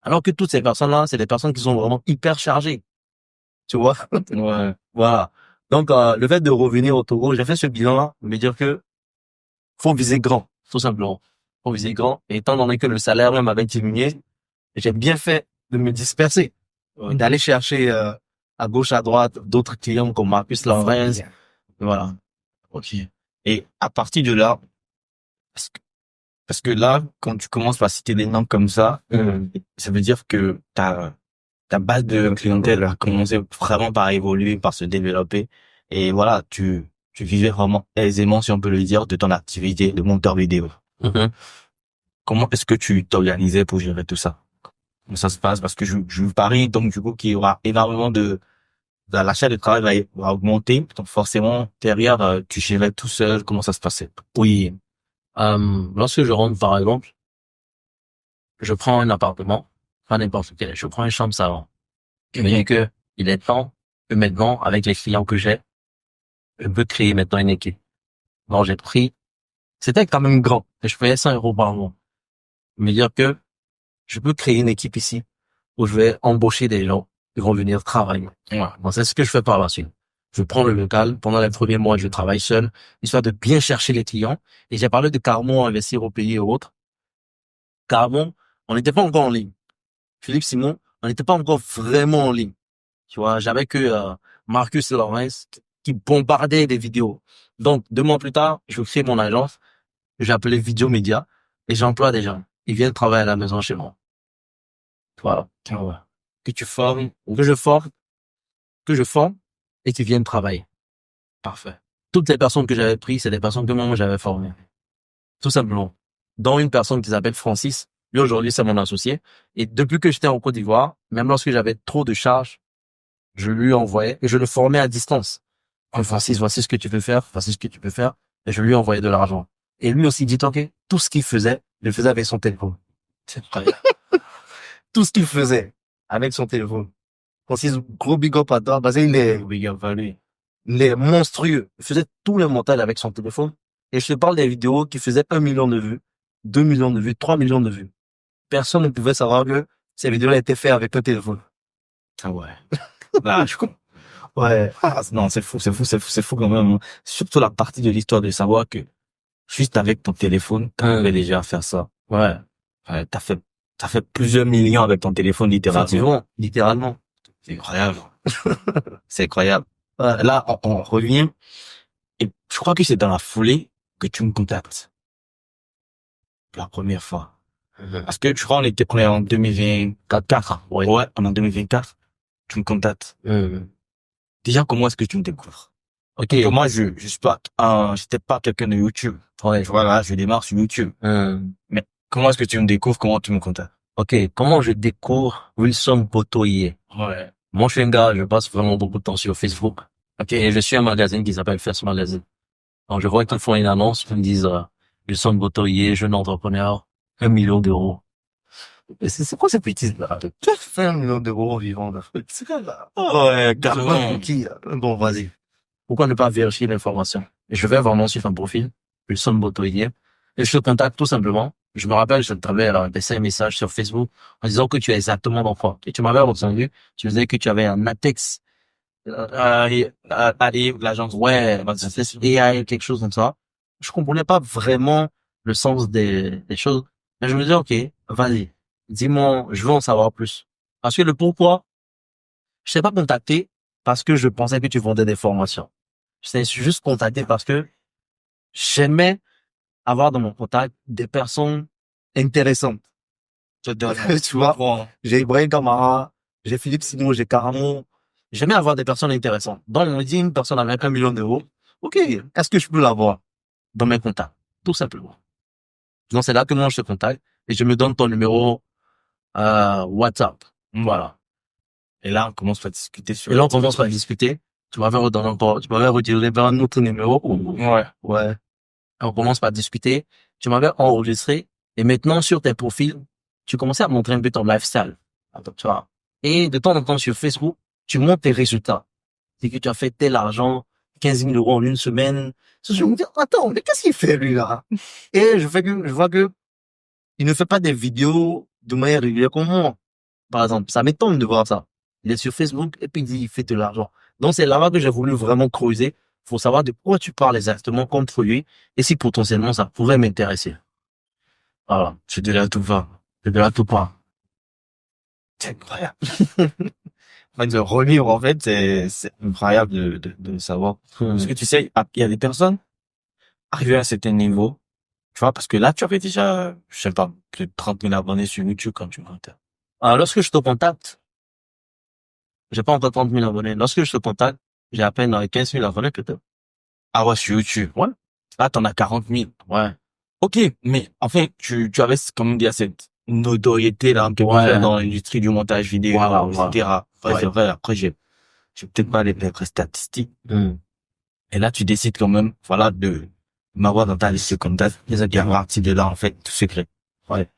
Alors que toutes ces personnes-là, c'est des personnes qui sont vraiment hyper chargées. Tu vois? Ouais. Voilà. Donc, le fait de revenir au Togo, j'ai fait ce bilan-là, me dire que faut viser grand, tout simplement. Faut viser grand. Et étant donné que le salaire même avait diminué, j'ai bien fait de me disperser, d'aller chercher à gauche, à droite, d'autres clients comme Marcus Lawrence. Voilà. Ok. Et à partir de là, parce que, parce que là, quand tu commences par citer des noms comme ça veut dire que ta base de clientèle a commencé vraiment par évoluer, par se développer. Et voilà, tu vivais vraiment aisément, si on peut le dire, de ton activité de monteur vidéo. Mhm. Comment est-ce que tu t'organisais pour gérer tout ça? Comment ça se passe? Parce que je parie, donc, du coup, qu'il y aura énormément l'achat de travail va augmenter. Donc, forcément, derrière, tu gérais tout seul. Comment ça se passait? Oui. Lorsque je rentre, par exemple, je prends un appartement, pas n'importe quel, je prends une chambre salon. Je me dis que il est temps que maintenant, avec les clients que j'ai, je peux créer maintenant une équipe. Donc j'ai pris, c'était quand même grand, et je payais 100 € par mois. Me dire que je peux créer une équipe ici où je vais embaucher des gens qui vont venir travailler. Ouais. Bon, c'est ce que je fais par la suite. Je prends le local. Pendant les premiers mois, je travaille seul, histoire de bien chercher les clients. Et j'ai parlé de Carmon, investir au pays et autres. Carmon, on n'était pas encore en ligne. Philippe Simon, on n'était pas encore vraiment en ligne. Tu vois, j'avais que Marcus Lawrence qui bombardait des vidéos. Donc, 2 mois plus tard, je crée mon agence. J'ai appelé Vidéo Média et j'emploie des gens. Ils viennent travailler à la maison chez moi. Voilà. Ouais. Que tu formes, que je forme et qui viennent travailler. Parfait. Toutes les personnes que j'avais prises, c'est des personnes que moi j'avais formées. Tout simplement. Dont une personne qui s'appelle Francis. Lui, aujourd'hui, c'est mon associé. Et depuis que j'étais en Côte d'Ivoire, même lorsque j'avais trop de charges, je lui envoyais et je le formais à distance. Oh, Francis, voici ce que tu peux faire, voici ce que tu peux faire. Et je lui envoyais de l'argent. Et lui aussi dit, OK, tout ce qu'il faisait, il le faisait avec son téléphone. C'est incroyable. Tout ce qu'il faisait avec son téléphone. Francis, gros big up à toi, parce qu'il est, big up à lui. Il est monstrueux. Il faisait tout le montage avec son téléphone. Et je te parle des vidéos qui faisaient 1 million de vues, 2 millions de vues, 3 millions de vues. Personne ne pouvait savoir que ces vidéos étaient faites avec un téléphone. Ah ouais. Ah, je comprends. Ouais. Ah, non, c'est fou quand même. Surtout la partie de l'histoire de savoir que juste avec ton téléphone, t'arrivais déjà à faire ça. Ouais. Ouais, t'as fait plusieurs millions avec ton téléphone, littéralement. Effectivement, littéralement. C'est incroyable. C'est incroyable. Là, on revient. Et je crois que c'est dans la foulée que tu me contactes. La première fois. Parce que je crois on est en 2024. Ouais, on est en 2024. Tu me contactes. Déjà, comment est-ce que tu me découvres? Ok. Parce que moi, je suis pas, j'étais pas quelqu'un de YouTube. Ouais. Voilà, je démarre sur YouTube. Mais comment est-ce que tu me découvres? Comment tu me contactes? Ok. Comment je découvre Wilson Botoye? Ouais. Moi, je suis un gars, je passe vraiment beaucoup de temps sur Facebook. Ok. Et je suis un magazine qui s'appelle First Magazine. Donc, je vois qu'ils font une annonce, ils me disent, Wilson Botoye, jeune entrepreneur, 1 million d'euros. C'est quoi ces bêtises-là? Tu as fait 1 million d'euros en vivant, là. C'est quoi, là? Ouais, carrément. Qui, bon, vas-y. Pourquoi ne pas vérifier l'information? Et je vais vraiment sur ton profil, Wilson Botoye, et je te contacte tout simplement. Je me rappelle, je t'avais laissé un message sur Facebook en disant que tu es exactement dans quoi. Et tu m'avais répondu, tu disais que tu avais un Atex, l'agence, ouais, AI, quelque chose comme ça. Je comprenais pas vraiment le sens des choses. Mais je me disais, OK, vas-y, dis-moi, je veux en savoir plus. Parce que le pourquoi, je t'ai pas contacté parce que je pensais que tu vendais des formations. Je t'ai juste contacté parce que j'aimais avoir dans mon contact des personnes intéressantes. Tu vois, j'ai Ibrahim Kamara, j'ai Philippe Simon, j'ai Caramon. J'aimais avoir des personnes intéressantes. Donc, on me dit une personne avec 1 million d'euros. OK, est-ce que je peux l'avoir dans mes contacts? Tout simplement. Donc, c'est là que moi, je te contacte et je me donne ton numéro WhatsApp. Voilà. Et là, on commence à discuter Et là, on commence à discuter. Tu m'avais redonné encore, tu m'avais redirigé vers un autre numéro. Ouais. Ouais. Et on commence par discuter. Tu m'avais enregistré. Et maintenant, sur tes profils, tu commençais à montrer un peu ton lifestyle. Tu vois. Et de temps en temps, sur Facebook, tu montres tes résultats. C'est que tu as fait tel argent, 15 000 € en une semaine. Je me dis, attends, mais qu'est-ce qu'il fait, lui, là? Et je vois que il ne fait pas des vidéos de manière régulière comme moi. Par exemple, ça m'étonne de voir ça. Il est sur Facebook et puis il dit il fait de l'argent. Donc c'est là-bas que j'ai voulu vraiment creuser. Faut savoir de quoi tu parles exactement comme produit et si potentiellement ça pourrait m'intéresser. Voilà. C'est de là tout va. C'est de là tout part. C'est incroyable. De relire, en fait, c'est incroyable de savoir. Parce que tu sais, il y a des personnes arrivées à un certain niveau. Tu vois, parce que là, tu avais déjà, je sais pas, plus de 30 000 abonnés sur YouTube quand tu montais. Alors lorsque je te contacte, j'ai pas encore 30 000 abonnés. Lorsque je te contacte, j'ai à peine 15 000 abonnés peut-être. Ah ouais, sur YouTube. Ouais. Là, t'en as 40 000. Ouais. Ok, mais enfin, tu avais quand même dit à cette notoriété là, dans l'industrie du montage vidéo, etc. Ouais, c'est vrai. Après, j'ai peut-être pas les vraies statistiques. Et là, tu décides quand même, voilà, de m'avoir dans ta liste de contacts. Il y a partie de là, en fait, tout secret. Ouais.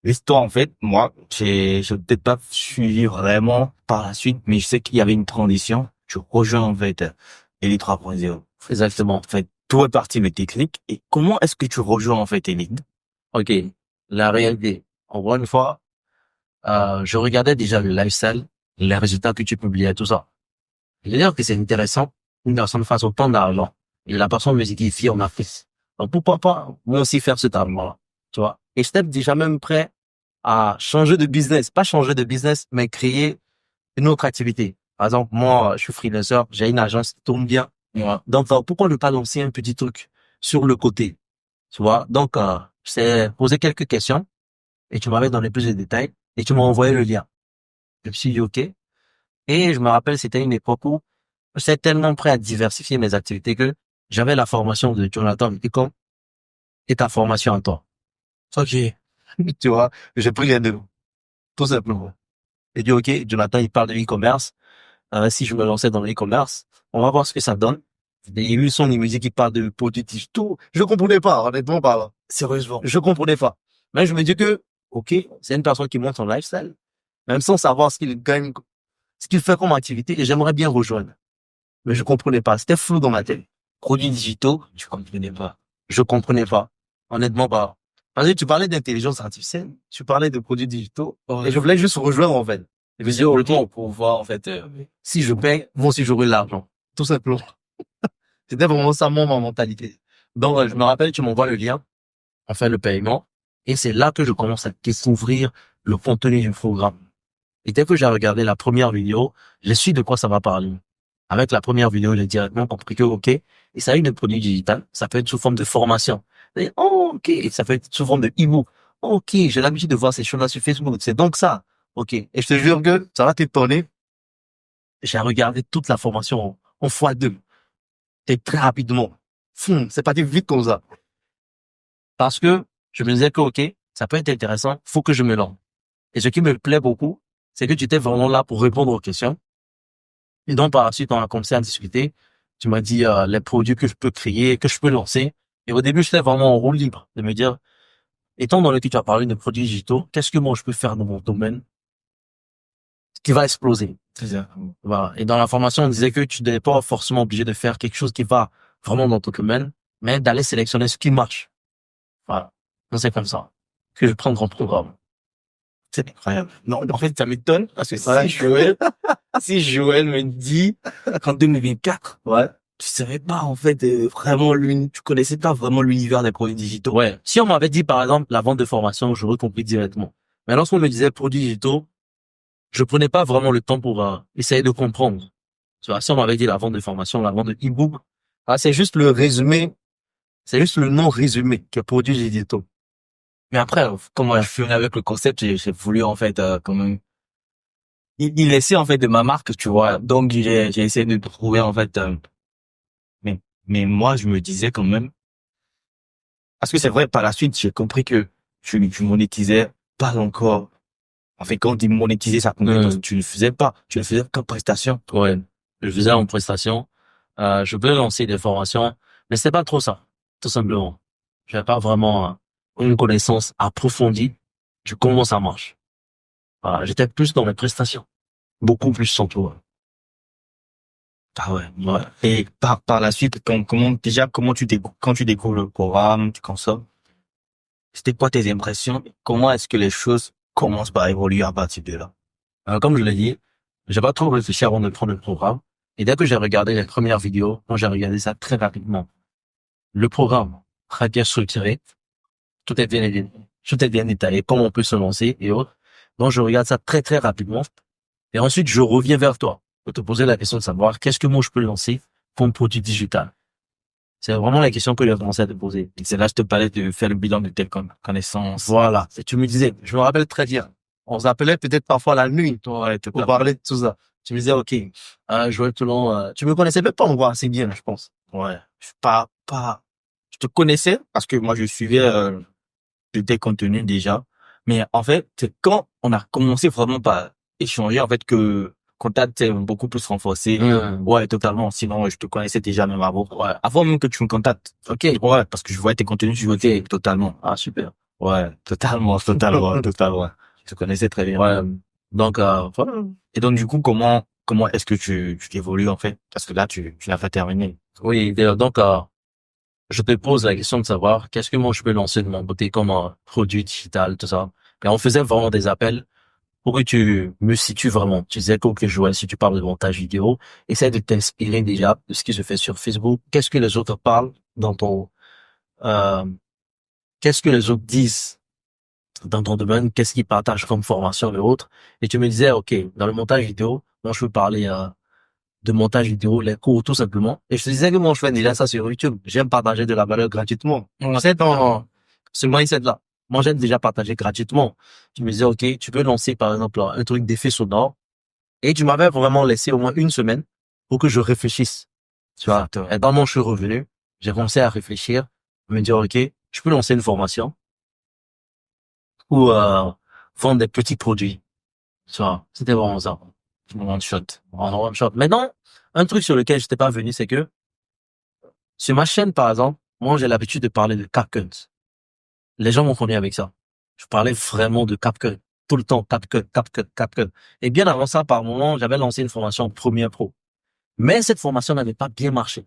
L'histoire, en fait, moi, j'ai peut-être pas suivi vraiment par la suite, mais je sais qu'il y avait une transition. Tu rejoins, en fait, Elite 3.0. Exactement. En fait, tout est parti de technique. Et comment est-ce que tu rejoins, en fait, Elite? Ok. La réalité. Encore une fois, je regardais déjà le lifestyle, les résultats que tu publiais, tout ça. Je veux dire que c'est intéressant, une personne fasse autant d'argent. Et la personne me dit qu'il est fière en Afrique. Donc pourquoi pas moi aussi faire cet argent-là, tu vois. Et j'étais déjà même prêt à changer de business. Pas changer de business, mais créer une autre activité. Par exemple, moi, je suis freelancer, j'ai une agence qui tourne bien. Ouais. Donc, pourquoi ne pas lancer un petit truc sur le côté, tu vois. Donc, je t'ai posé quelques questions et tu m'avais donné plus de détails et tu m'as envoyé le lien. Je me suis dit, OK. Et je me rappelle, c'était une époque où j'étais tellement prêt à diversifier mes activités que j'avais la formation de Jonathan Vicom et ta formation à toi. OK. Tu vois, j'ai pris les deux, tout simplement. J'ai dit, OK, Jonathan, il parle de e-commerce. Si je me lançais dans l'e-commerce, on va voir ce que ça donne. Et lui, son musique, il parle de produits digitaux. Je comprenais pas, honnêtement parlant. Sérieusement. Je comprenais pas. Mais je me dis que, OK, c'est une personne qui montre son lifestyle, même sans savoir ce qu'il gagne, ce qu'il fait comme activité, et j'aimerais bien rejoindre. Mais je comprenais pas. C'était flou dans ma tête. Produits digitaux, je comprenais pas. Je comprenais pas. Honnêtement pas. Parce que tu parlais d'intelligence artificielle, tu parlais de produits digitaux, et je voulais juste rejoindre, en fait. Je me dis, OK, pour voir, en fait, si je paye, moi aussi j'aurai l'argent. Tout simplement. C'était vraiment ça, ma mentalité. Donc, je me rappelle, tu m'envoies le lien, on fait le paiement, et c'est là que je commence à découvrir le contenu du programme. Et dès que j'ai regardé la première vidéo, je suis de quoi ça va parler. Avec la première vidéo, j'ai directement compris que, OK, il s'agit de produit digital, ça peut être sous forme de formation. Et, oh, OK, ça peut être sous forme de e-book. OK, j'ai l'habitude de voir ces choses-là sur Facebook, c'est donc ça. OK. Et je te jure que ça va t'étonner. J'ai regardé toute la formation en x2. Et très rapidement. C'est pas vite comme ça. Parce que je me disais que, OK, ça peut être intéressant, faut que je me lance. Et ce qui me plaît beaucoup, c'est que tu étais vraiment là pour répondre aux questions. Et donc, par la suite, on a commencé à discuter. Tu m'as dit les produits que je peux créer, que je peux lancer. Et au début, j'étais vraiment en roue libre de me dire, étant donné que tu as parlé de produits digitaux, qu'est-ce que moi je peux faire dans mon domaine qui va exploser? C'est ça. Voilà. Et dans la formation, on disait que tu n'es pas forcément obligé de faire quelque chose qui va vraiment dans ton domaine, mais d'aller sélectionner ce qui marche. Voilà. Donc, c'est comme ça que je prends grand programme. C'est incroyable. Non, en fait, ça m'étonne parce que si Joël me dit qu'en 2024, Ouais. tu savais pas, en fait, vraiment tu connaissais pas vraiment l'univers des produits digitaux. Ouais. Si on m'avait dit, par exemple, la vente de formation, j'aurais compris directement. Mais lorsqu'on me disait produits digitaux, je prenais pas vraiment le temps pour essayer de comprendre. Tu vois, si on m'avait dit la vente de formation, la vente de e-book, c'est juste le résumé, c'est juste le nom résumé que produits digitaux. Mais après, comme moi, je suis venu avec le concept, j'ai voulu, en fait, quand même, y laisser, en fait, de ma marque, tu vois. Donc, j'ai essayé de trouver, en fait, mais moi, je me disais quand même, parce que c'est vrai, par la suite, j'ai compris que tu monétisais pas encore. En fait, quand on dit monétiser sa compétence, tu ne faisais pas. Tu ne faisais qu'en prestation. Ouais. Je faisais en prestation. Je peux lancer des formations, mais c'est pas trop ça. Tout simplement. J'avais pas vraiment une connaissance approfondie du comment ça marche. Voilà. J'étais plus dans mes prestations. Beaucoup plus sans toi. Ah ouais, ouais. Et par la suite, quand tu découvres le programme, tu consommes, c'était quoi tes impressions? Comment est-ce que les choses commencent par évoluer à partir de là? Comme je l'ai dit, j'ai pas trop réfléchi avant de prendre le programme. Et dès que j'ai regardé les premières vidéos, moi j'ai regardé ça très rapidement. Le programme, très bien structuré, tout est bien détaillé, comment on peut se lancer et autres. Donc je regarde ça très très rapidement. Et ensuite, je reviens vers toi pour te poser la question de savoir qu'est-ce que moi je peux lancer comme produit digital. C'est vraiment la question que j'ai commencé à te poser. Et c'est là que je te parlais de faire le bilan de telle connaissance. Voilà. Et tu me disais, je me rappelle très bien. On s'appelait peut-être parfois la nuit pour parler de tout ça. Tu me disais, OK, Joël Toulon, tu me connaissais même pas encore assez bien, je pense. Ouais. Je te connaissais parce que moi, je suivais, de tes contenus déjà. Mais en fait, c'est quand on a commencé vraiment par échanger, en fait, que contact s'est beaucoup plus renforcé. Ouais, totalement. Sinon, je te connaissais déjà même avant. Ouais. Avant même que tu me contactes. OK. Ouais, parce que je voyais tes contenus sur YouTube. Totalement. Ah, super. Ouais, totalement, totalement, totalement. Je te connaissais très bien. Ouais. Donc, voilà. Et donc, du coup, comment est-ce que tu évolues, en fait? Parce que là, tu n'as pas terminé. Oui, donc, je te pose la question de savoir qu'est-ce que moi je peux lancer de mon côté comme un produit digital, tout ça. Et on faisait vraiment des appels pour que tu me situes vraiment. Tu disais que, ok, Joël, si tu parles de montage vidéo, essaie de t'inspirer déjà de ce qui se fait sur Facebook. Qu'est-ce que les autres parlent dans ton, euh, qu'est-ce que les autres disent dans ton domaine, qu'est-ce qu'ils partagent comme formation et autres. Et tu me disais, ok, dans le montage vidéo, moi je peux parler de montage vidéo, les cours tout simplement. Et je te disais que moi je fais déjà ça sur YouTube. J'aime partager de la valeur gratuitement. C'est dans ce mindset-là. Moi j'aime déjà partager gratuitement. Tu me disais, ok, tu peux lancer par exemple un truc d'effet sonore. Et tu m'avais vraiment laissé au moins une semaine pour que je réfléchisse. Tu vois. Exactement. Et dans mon je suis revenu, j'ai commencé à réfléchir, me dire, ok, je peux lancer une formation ou vendre des petits produits. Tu vois, c'était vraiment ça. One shot. En one shot. Maintenant, un truc sur lequel je n'étais pas venu, c'est que sur ma chaîne, par exemple, moi, j'ai l'habitude de parler de CapCut. Les gens m'ont connu avec ça. Je parlais vraiment de CapCut. Tout le temps, CapCut, CapCut, CapCut. Et bien avant ça, par moment, j'avais lancé une formation Premiere Pro. Mais cette formation n'avait pas bien marché.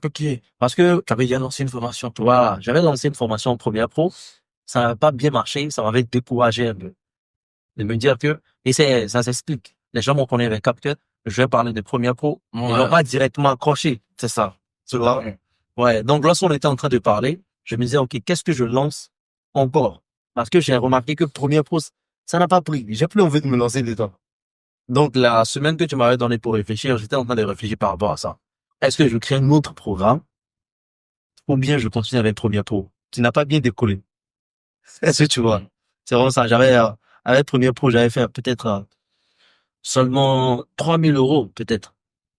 Ok. Parce que, Tu avais déjà lancé une formation, toi. voilà, j'avais lancé une formation Premiere Pro. Ça n'avait pas bien marché. Ça m'avait découragé un peu. De me dire que, et ça s'explique. Les gens m'ont connu avec CapCut. Je vais parler de Premiere Pro. Ouais. Ils n'ont pas directement accroché. C'est ça. Tu vois? Ouais. Donc, lorsqu'on était en train de parler, je me disais, OK, qu'est-ce que je lance encore? Parce que j'ai remarqué que Premiere Pro, ça n'a pas pris. J'ai plus envie de me lancer dedans. Donc, la semaine que tu m'avais donnée pour réfléchir, j'étais en train de réfléchir par rapport à ça. Est-ce que je crée un autre programme ou bien je continue avec Premiere Pro, qui n'a pas bien décollé? Est-ce que tu vois? C'est vraiment ça. Avec Premiere Pro, j'avais fait peut-être seulement 3 000 € peut-être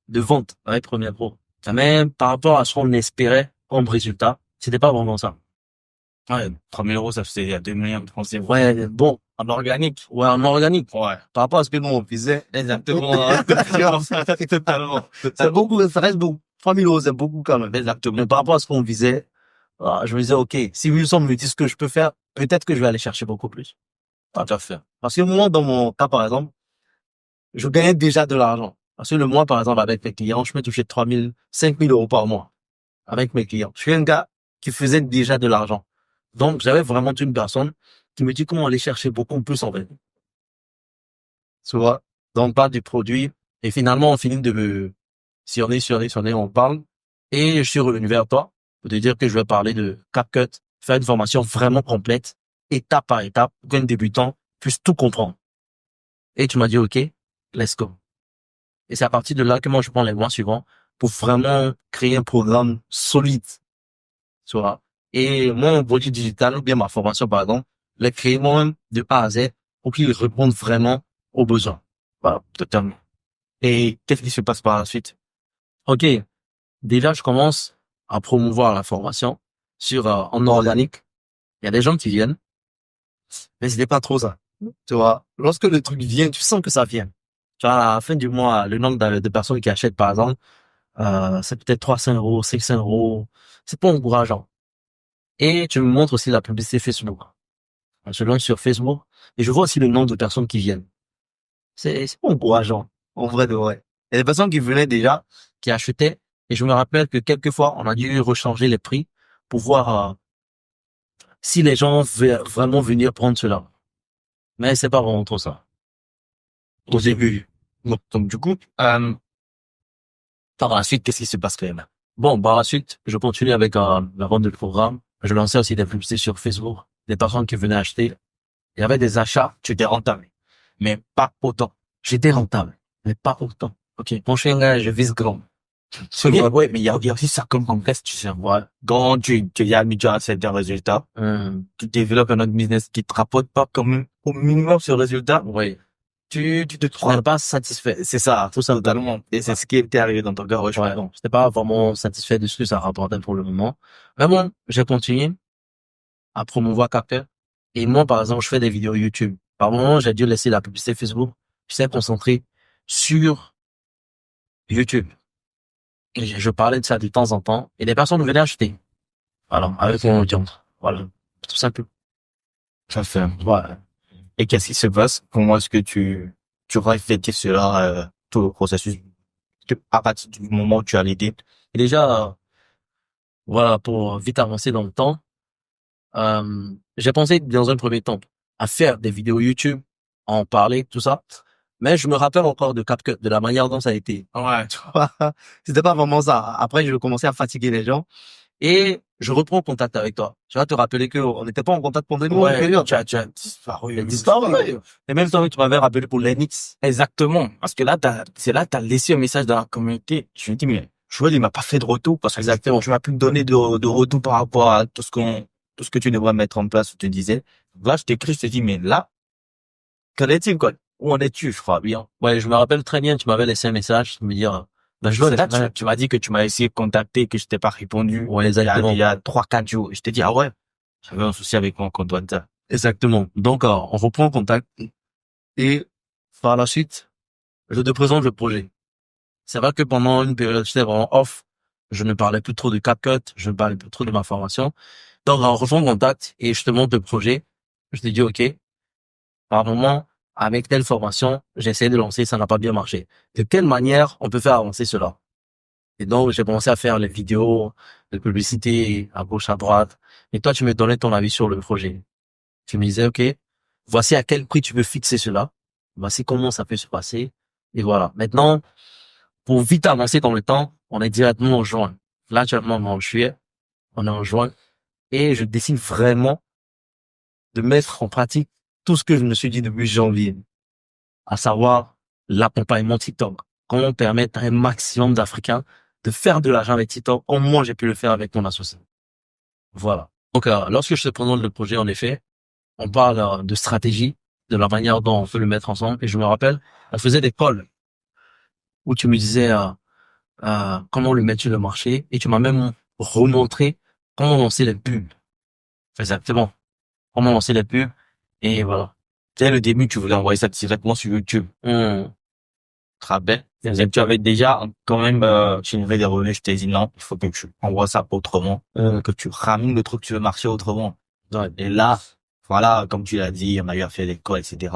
de vente avec Premiere Pro. Mais par rapport à ce qu'on espérait comme résultat, c'était pas vraiment ça. Ouais, 3 000 €, ça faisait 2 millions de français. Ouais, bon, En organique. ouais, en organique. Ouais. Par rapport à ce que nous on faisait, Exactement. Totalement. c'est beaucoup, ça reste beaucoup. 3 000 €, c'est beaucoup quand même. Exactement. Mais par rapport à ce qu'on visait, je me disais, OK, si Wilson me dit ce que je peux faire, peut-être que je vais aller chercher beaucoup plus. Tout à fait. Parce que moi, dans mon cas, par exemple, je gagnais déjà de l'argent. Parce que le mois, par exemple, avec mes clients, je me touchais 3 000, 5 000 € par mois avec mes clients. Je suis un gars qui faisait déjà de l'argent. Donc, j'avais vraiment une personne qui me dit comment aller chercher beaucoup plus en fait. Tu vois? Donc, on parle du produit et finalement, on finit de me sillonner, on parle. Et je suis revenu vers toi pour te dire que je vais parler de CapCut, faire une formation vraiment complète, étape par étape, pour qu'un débutant puisse tout comprendre. Et tu m'as dit, OK, let's go. Et c'est à partir de là que moi, je prends les mois suivants pour vraiment créer un programme solide. Tu vois. Et mon produit digital, ou bien ma formation, par exemple, l'ai créé moi-même de A à Z pour qu'il réponde vraiment aux besoins. Voilà, totalement. Et qu'est-ce qui se passe par la suite? OK. Déjà, je commence à promouvoir la formation en organique. Il y a des gens qui viennent, mais c'était pas trop ça. Tu vois. Lorsque le truc vient, tu sens que ça vient. Tu vois, à la fin du mois, le nombre de personnes qui achètent, par exemple, c'est peut-être 300 €, 500 €. C'est pas encourageant. Et tu me montres aussi la publicité Facebook. Je lance sur Facebook et je vois aussi le nombre de personnes qui viennent. C'est pas encourageant, en vrai de vrai. Il y a des personnes qui venaient déjà, qui achetaient, et je me rappelle que quelquefois, on a dû rechanger les prix pour voir si les gens veulent vraiment venir prendre cela. Mais c'est pas vraiment trop ça. Au début. Donc, du coup, par la suite, qu'est-ce qui se passe quand même? Bon, par la suite, je continue avec la vente du programme. Je lançais aussi des publicités sur Facebook, des personnes qui venaient acheter. Il y avait des achats, Tu étais rentable, mais pas autant. j'étais rentable, mais pas autant. Ok. Mon chien, gars, je vise grand. Ouais, mais il y a aussi ça comme complexe, tu sais. Ouais. Quand tu es habitué à certains résultats, tu développes un autre business qui te rapporte pas comme au minimum ce résultat, Oui. tu te On n'est trouves. pas satisfait. C'est ça, Tout simplement. totalement. Et c'est ce qui était arrivé dans ton cas, ouais, je Ouais. comprends. J'étais pas vraiment satisfait de ce que ça rapportait pour le moment. Mais bon, j'ai continué à promouvoir Capter. Et moi, par exemple, je fais des vidéos YouTube. Par moment, j'ai dû laisser la publicité Facebook. Je s'est concentré sur YouTube. Et je parlais de ça de temps en temps. Et des personnes venaient acheter. Voilà. Avec mon audience. Voilà. Tout simple. Ça fait. Ouais. Et qu'est-ce qui se passe? Comment est-ce que tu reflétais cela, tout le processus, à partir du moment où tu as l'idée? Et déjà, voilà, pour vite avancer dans le temps, j'ai pensé dans un premier temps à faire des vidéos YouTube, à en parler, tout ça. Mais je me rappelle encore de CapCut, de la manière dont ça a été. Ouais. Tu vois, c'était pas vraiment ça. Après, je commençais à fatiguer les gens et je reprends contact avec toi. Tu vas te rappeler que on n'était pas en contact pendant une longue période. Tu as disparu. J'ai disparu. Et même toi, tu m'avais rappelé pour l'Enix. Exactement. Parce que là, c'est là, t'as laissé un message dans la communauté. Je me dis, mais Joël, il m'a pas fait de retour parce que Exactement. tu m'as pu me donner de retour par rapport à tout ce que tu devrais mettre en place, je te disais. Là, je t'écris, je te dis, mais là, qu'en est-il, quoi? Où en es-tu, je crois bien. Ouais, je me rappelle très bien, tu m'avais laissé un message, me dire, ben, je dois C'est là, tu m'as dit que tu m'as essayé de contacter, que je t'ai pas répondu. Ouais, exactement. Il y a 3-4 jours. Je t'ai dit, ah ouais, j'avais un souci avec mon compte WhatsApp. Exactement. Donc, on reprend contact et par la suite, je te présente le projet. C'est vrai que pendant une période, j'étais vraiment off. Je ne parlais plus trop de CapCut, je ne parlais plus trop de ma formation. Donc, on reprend contact et je te montre le projet. Je te dis, OK, par moment, avec telle formation, j'ai essayé de lancer, ça n'a pas bien marché. De quelle manière on peut faire avancer cela? Et donc, j'ai commencé à faire les vidéos de publicité à gauche, à droite. Et toi, tu me donnais ton avis sur le projet. Tu me disais, OK, voici à quel prix tu veux fixer cela. Voici comment ça peut se passer. Et voilà. Maintenant, pour vite avancer dans le temps, on est directement en juin. Là, actuellement, on est en juillet. On est en juin. Et je décide vraiment de mettre en pratique tout ce que je me suis dit depuis janvier. À savoir l'accompagnement TikTok. Comment permettre à un maximum d'Africains de faire de l'argent avec TikTok, comme moi j'ai pu le faire avec mon associé. Voilà. Donc, lorsque je te présente le projet, en effet, on parle de stratégie, de la manière dont on peut le mettre ensemble. Et je me rappelle, on faisait des calls où tu me disais comment le mettre sur le marché et tu m'as même remontré comment lancer les pubs. Exactement. Comment lancer les pubs. Et voilà. Dès le début, tu voulais envoyer ça directement sur YouTube. Hum. Très bien. Et tu avais déjà quand même généré des revenus. Je t'ai dit non, il faut que tu envoies ça autrement, que tu ramènes le truc sur le marché autrement. Ouais. Et là, voilà, comme tu l'as dit, on a eu à faire des calls, etc.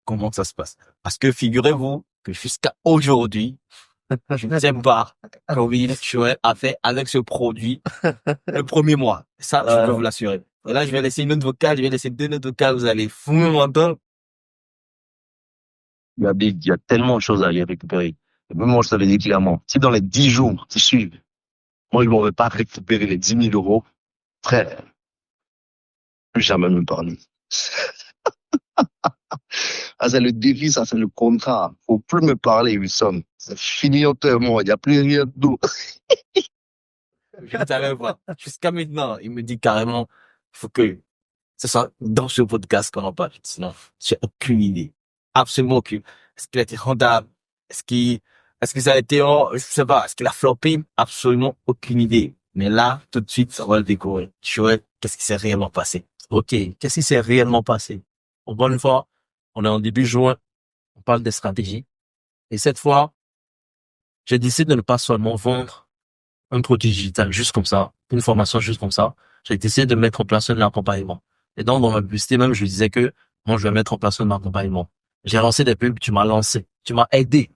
Comment ça se passe? Parce que figurez-vous que jusqu'à aujourd'hui, je ne sais pas combien tu as fait avec ce produit le premier mois. Ça, je peux vous l'assurer. Et là, je vais laisser une note vocale, je vais laisser 2 notes vocales, vous allez fou m'entendre. Il y a tellement de choses à y récupérer. Et même moi, je t'avais dit clairement, si dans les 10 jours qui suivent, moi, je m'aurais pas récupéré les 10 000 euros, frère, plus jamais me parler. Ah, c'est le défi, ça, c'est le contrat. Faut plus me parler, Wilson. C'est fini entièrement. Il n'y a plus rien d'autre. Je ne savais pas. Jusqu'à maintenant, il me dit carrément, il faut que ce soit dans ce podcast qu'on en parle. Sinon, j'ai aucune idée. Absolument aucune. Est-ce qu'il a été rentable? Est-ce que ça a été, je sais pas, est-ce qu'il a floppé? Absolument aucune idée. Mais là, tout de suite, ça va le découvrir. Chouette, qu'est-ce qui s'est réellement passé? OK. Qu'est-ce qui s'est réellement passé? Encore une fois, on est en début juin. On parle des stratégies. Et cette fois, j'ai décidé de ne pas seulement vendre un produit digital juste comme ça, une formation juste comme ça. J'ai décidé de mettre en place un accompagnement. Et donc, dans ma publicité même, je disais que moi, je vais mettre en place un accompagnement. J'ai lancé des pubs, tu m'as lancé. Tu m'as aidé.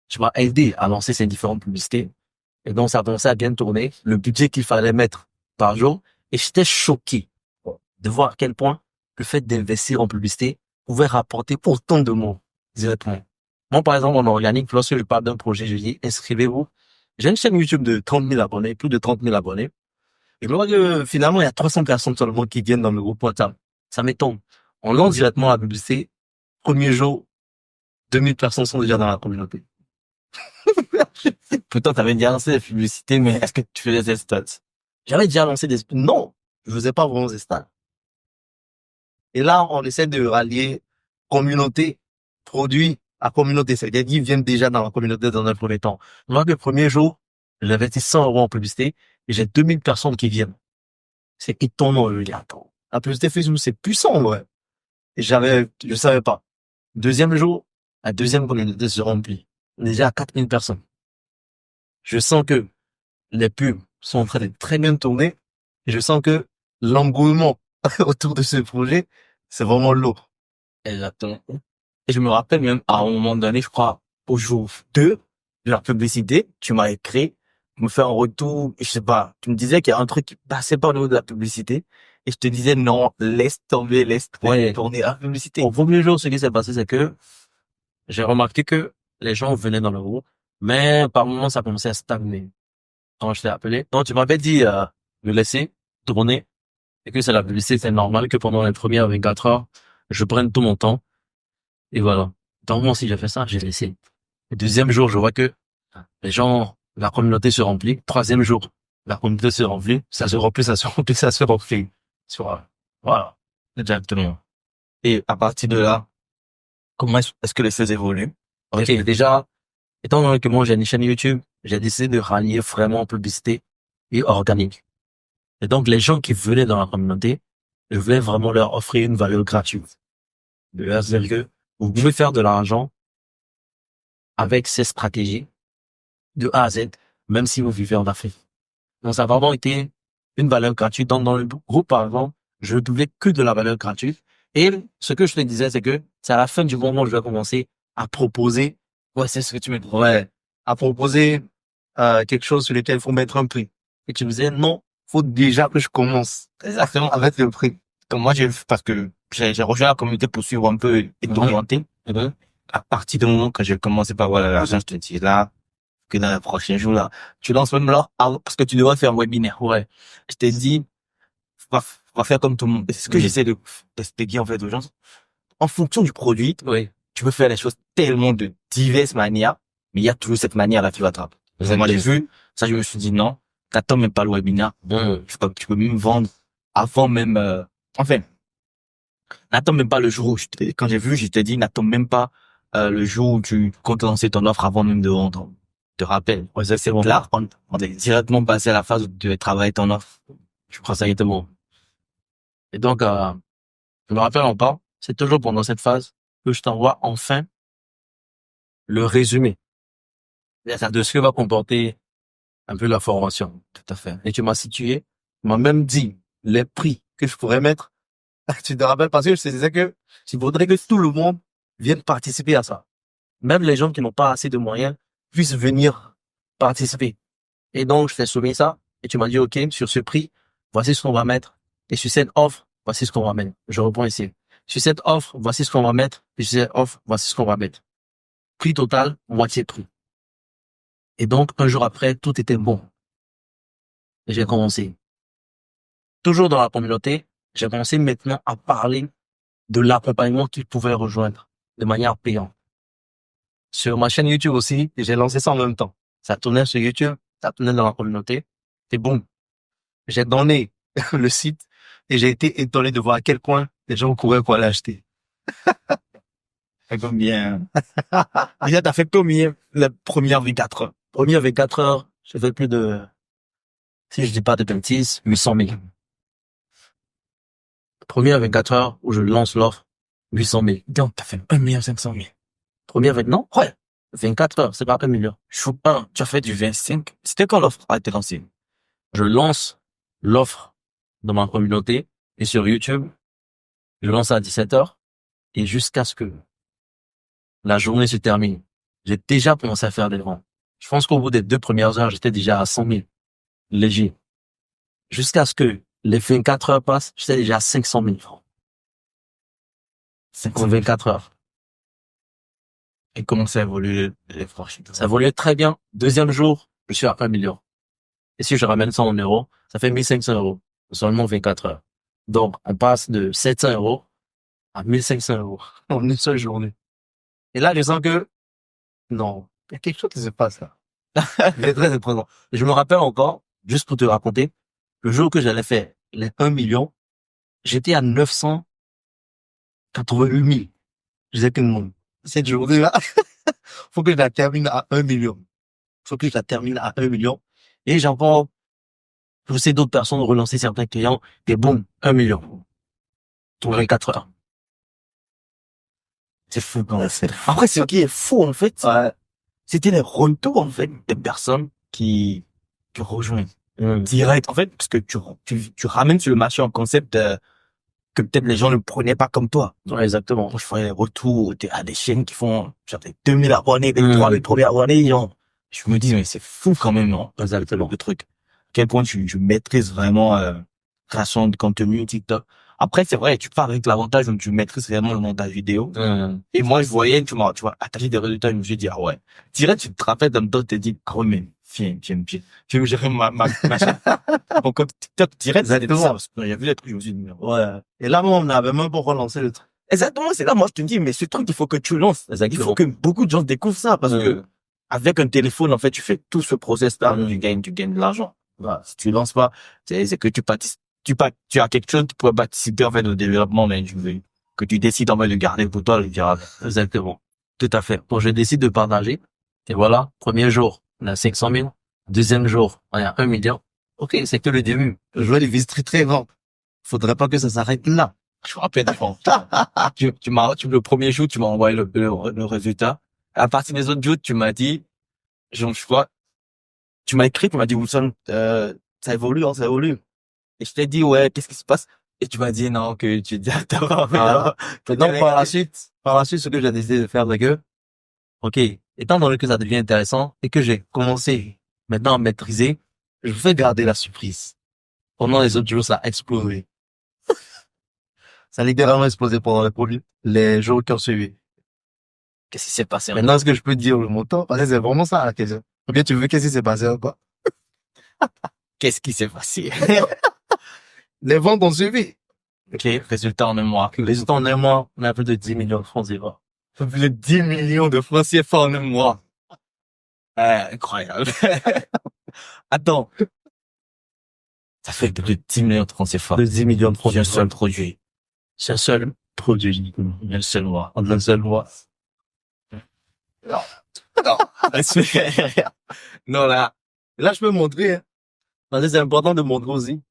Tu m'as aidé à lancer ces différentes publicités. Et donc, ça a commencé à bien tourner. Le budget qu'il fallait mettre par jour. Et j'étais choqué de voir à quel point le fait d'investir en publicité pouvait rapporter autant de mots directement. Moi, par exemple, en organique, lorsque je parle d'un projet, je dis, inscrivez-vous. J'ai une chaîne YouTube de 30 000 abonnés, plus de 30 000 abonnés. Et je me vois que finalement, il y a 300 personnes seulement qui viennent dans le groupe WhatsApp. Ça m'étonne. On lance directement la publicité. Premier jour, 2000 personnes sont déjà dans la communauté. Pourtant, tu avais déjà lancé la publicité, mais est-ce que tu faisais des stats? J'avais déjà lancé des... Non, je faisais pas vraiment des stats. Et là, on essaie de rallier communauté, produit à communauté. C'est-à-dire qu'ils viennent déjà dans la communauté dans un premier temps. Moi, le premier jour, j'avais investi 100 euros en publicité et j'ai 2000 personnes qui viennent. C'est étonnant. Je dis, attends, la publicité Facebook, c'est puissant, ouais. Et je savais pas. Deuxième jour, la deuxième communauté se remplit. Déjà à 4000 personnes. Je sens que les pubs sont en train de très bien tourner et je sens que l'engouement autour de ce projet, c'est vraiment lourd. Exactement. Et je me rappelle même, à un moment donné, je crois, au jour 2 de la publicité, tu m'as écrit, me faire un retour, je sais pas, tu me disais qu'il y a un truc qui passait pas au niveau de la publicité, et je te disais non, laisse tomber, laisse Ouais. tourner la publicité. Au premier jour, ce qui s'est passé, c'est que j'ai remarqué que les gens venaient dans le groupe, mais par moments, ça commençait à stagner. Quand je t'ai appelé, donc tu m'avais dit de laisser tourner et que c'est la publicité, c'est normal que pendant les premières 24 heures, je prenne tout mon temps. Et voilà. Donc moi aussi, j'ai fait ça, j'ai laissé. Le deuxième jour, je vois que les gens, la communauté se remplit. Troisième jour, la communauté se remplit. Ça se remplit, ça se remplit, ça se remplit. Voilà. Exactement. Et à partir de là, comment est-ce que les choses évoluent? Ok, déjà, étant donné que moi j'ai une chaîne YouTube, j'ai décidé de rallier vraiment publicité et organique. Et donc, les gens qui venaient dans la communauté, je voulais vraiment leur offrir une valeur gratuite. De leur dire que vous pouvez faire de l'argent avec ces stratégies de A à Z, même si vous vivez en Afrique. Donc, ça a vraiment été une valeur gratuite. Donc, dans le groupe, par exemple, je ne trouvais que de la valeur gratuite. Et ce que je te disais, c'est que c'est à la fin du moment où je vais commencer à proposer, Ouais, c'est ce que tu me dis. ouais, à proposer quelque chose sur lequel il faut mettre un prix. Et tu me disais, non, faut déjà que je commence. Exactement. Avec le prix. Comme moi, parce que j'ai rejoint la communauté pour suivre un peu et t'orienter. À partir du moment que j'ai commencé par voir l'argent, je te dis là, que dans les prochains jours là, tu lances même là, parce que tu devrais faire un webinaire. Ouais. Je t'ai dit, va faire comme tout le monde. C'est ce que j'essaie de t'expliquer en fait aux gens. En fonction du produit, Oui. tu peux faire les choses tellement de diverses manières, mais il y a toujours cette manière-là qui va te rattraper. Moi, j'ai vu, ça, je me suis dit non, t'attends même pas le webinaire. Tu peux même vendre avant même, enfin, n'attends même pas le jour où quand j'ai vu, je t'ai dit, n'attends même pas, le jour où tu comptes lancer ton offre avant même de vendre. Te rappelle. Ouais, ça, c'est bon. Là, on est directement passé à la phase où tu devais travailler ton offre. Je crois que ça y était bon. Et donc, je me rappelle encore, c'est toujours pendant cette phase que je t'envoie enfin le résumé de ce que va comporter un peu la formation. Tout à fait. Et tu m'as situé, tu m'as même dit les prix que je pourrais mettre. Tu te rappelles parce que je te disais que il faudrait que tout le monde vienne participer à ça. Même les gens qui n'ont pas assez de moyens puissent venir participer. Et donc, je t'ai soumis ça et tu m'as dit, OK, sur ce prix, voici ce qu'on va mettre. Et sur cette offre, voici ce qu'on va mettre. Je reprends ici. Sur cette offre, voici ce qu'on va mettre. Et sur cette offre, voici ce qu'on va mettre. Prix total, moitié prix. Et donc, un jour après, tout était bon. Et j'ai commencé. Toujours dans la communauté, j'ai commencé maintenant à parler de l'accompagnement qu'ils pouvaient rejoindre de manière payante. Sur ma chaîne YouTube aussi, j'ai lancé ça en même temps. Ça tournait sur YouTube, ça tournait dans la communauté. C'est bon. J'ai donné le site et j'ai été étonné de voir à quel point les gens couraient pour aller acheter. Fait combien? Déjà, t'as fait combien les premières 24 heures? Première 24 heures, j'ai fait plus de, si je dis pas de bêtises, 800 000. Première 24 heures où je lance l'offre, 800 000. Donc, t'as fait 1,5 million. Première 20, non? Ouais. 24 heures, c'est pas 1 million. Chou 1, tu as fait du 25. C'était quand l'offre a été lancée? Je lance l'offre dans ma communauté et sur YouTube, je lance à 17 heures et jusqu'à ce que la journée se termine, j'ai déjà commencé à faire des ventes. Je pense qu'au bout des 2 premières heures, j'étais déjà à 100 000. Léger. Jusqu'à ce que les 24 heures passent, j'étais déjà à 500 000 francs. 24 heures. Et comment ça évolue les franchises? Ça évolue très bien. Deuxième jour, je suis à 1 million. Et si je ramène ça en euros, ça fait 1500 euros. Seulement 24 heures. Donc, on passe de 700 euros à 1500 euros en une seule journée. Et là, je sens que, non, il y a quelque chose qui se passe là. C'est très étonnant. Et je me rappelle encore, juste pour te raconter, le jour que j'allais faire les 1 million, j'étais à 988 000. Je disais que non, cette journée-là, faut que je la termine à 1 million. Faut que je la termine à 1 million. Et j'ai encore poussé d'autres personnes, relancer certains clients, et boum, 1 million. Pour 24 heures. C'est fou quand même. Après, ce qui est fou, en fait, c'était les retours, en fait, des personnes qui rejoignent direct. En fait, parce que tu ramènes sur le marché un concept que peut-être les gens ne prenaient pas comme toi. Ouais, exactement. Quand je faisais les retours, à des chaînes qui font, genre, des 2000 abonnés, des Mm. 3000 premiers abonnés, genre. Je me dis, mais c'est fou quand même, non? Exactement. Le truc. À quel point tu maîtrises vraiment, création de contenu, TikTok. Après, c'est vrai, tu pars avec l'avantage où tu maîtrises réellement le montage vidéo. Et moi, je voyais, tu vois, attacher des résultats, je me suis dit, ah ouais. Direct, tu te rappelles d'un temps, tu t'es dit, oh, mais, viens, je vais gérer ma chaîne. Donc, comme TikTok, direct, c'était Exactement. ça. Parce que il y a vu les trucs, je me suis dit, merde. Ouais. Et là, moi, on n'avait même pas relancé le truc. Exactement, c'est là, moi, je te dis, mais ce truc, il faut que tu lances. Il faut que beaucoup de gens découvrent ça, parce que, avec un téléphone, en fait, tu fais tout ce process-là, tu gagnes de l'argent. Voilà. Si tu lances pas, c'est que tu as quelque chose qui pourrait participer, en fait, au développement, mais que tu décides, en fait, de garder pour toi, le dire. Exactement. Tout à fait. Bon, je décide de partager. Et voilà. Premier jour, on a 500 000. Deuxième jour, on a 1 million. Ok, c'est que le début. Je veux les viser très, très grand. Faudrait pas que ça s'arrête là. Je me rappelle, le premier jour, tu m'as envoyé le résultat. À partir des autres jours, tu m'as dit, genre, je crois, tu m'as écrit, tu m'as dit, Wilson, ça évolue, hein, ça évolue. Et je t'ai dit, ouais, qu'est-ce qui se passe? Et tu m'as dit, non, que tu es directement, Donc, par la suite, ce que j'ai décidé de faire, c'est que, ok, étant donné que ça devient intéressant et que j'ai commencé maintenant à maîtriser, je vais garder la surprise. Pendant les autres jours, ça a explosé. Ça a littéralement explosé pendant les jours qui ont suivi. Qu'est-ce qui s'est passé? Maintenant, est-ce que je peux dire le montant? Parce que c'est vraiment ça la question. Ou bien tu veux qu'est-ce qui s'est passé ou pas? Qu'est-ce qui s'est passé? Les ventes ont suivi. Ok, résultat en un mois. Résultat en un mois, on a plus de 10 millions de francs CFA. Plus de 10 millions de francs CFA en un mois. Incroyable. Attends. Ça fait plus de 10 millions de francs CFA. De 10 millions de francs J'ai un CFA. seul produit. C'est un seul produit. Un seul mois. En un seul mois. Non. Non, là. Là, je peux montrer, hein. Parce que c'est important de montrer aussi.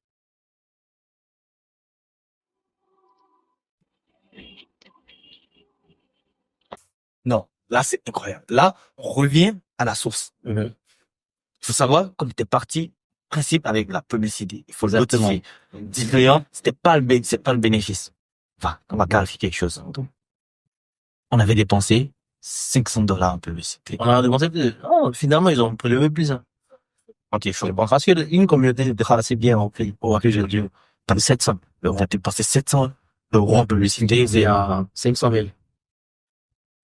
Non. Là, c'est incroyable. Là, on revient à la source. Il faut savoir, comme t'es parti, principe avec la publicité. Il faut le Exactement. notifier. 10 millions, c'est pas le bénéfice. Enfin, on va clarifier quelque chose. On avait dépensé $500 en publicité. On a dépensé plus. Oh, finalement, ils ont prélevé plus, hein. Ok, je Bon, parce que une communauté est assez bien remplie. Pour que j'ai dit, 700. On a dépensé 700 euros en publicité. C'est à 500 000.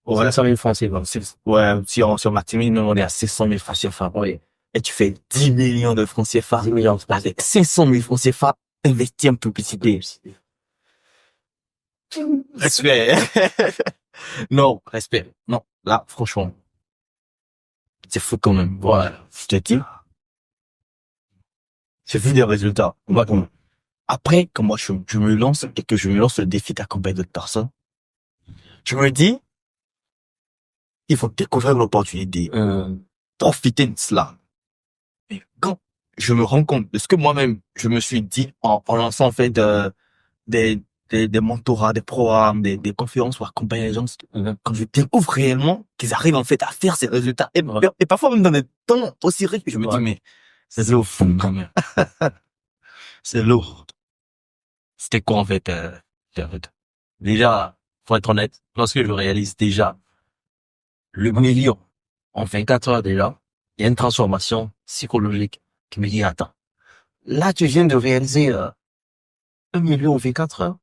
Ouais. 500 000 francs CFA. Ouais, sur Martimine, on est à 600 000 francs CFA. Oui. Et tu fais 10 millions de francs CFA. 10 millions de francs. Avec 500 000 francs CFA investis en publicité. Respect. Non, respect. Non, là, franchement. C'est fou quand même. Voilà. Je te dis. J'ai vu des résultats. Après, quand moi, je me lance et que je me lance le défi d'accompagner d'autres personnes, je me dis, il faut découvrir l'opportunité. Profiter de cela. Et quand je me rends compte de ce que moi-même, je me suis dit en lançant, en fait, des mentorats, des programmes, des conférences pour accompagner les gens, quand je découvre réellement qu'ils arrivent, en fait, à faire ces résultats, et parfois même dans des temps aussi réduits, je me dis, mais c'est lourd, quand même. C'est lourd. C'était quoi, en fait, Déjà, faut être honnête, lorsque je réalise déjà le million en 24 heures déjà, il y a une transformation psychologique qui me dit, attends, là, tu viens de réaliser 1 million en 24 heures.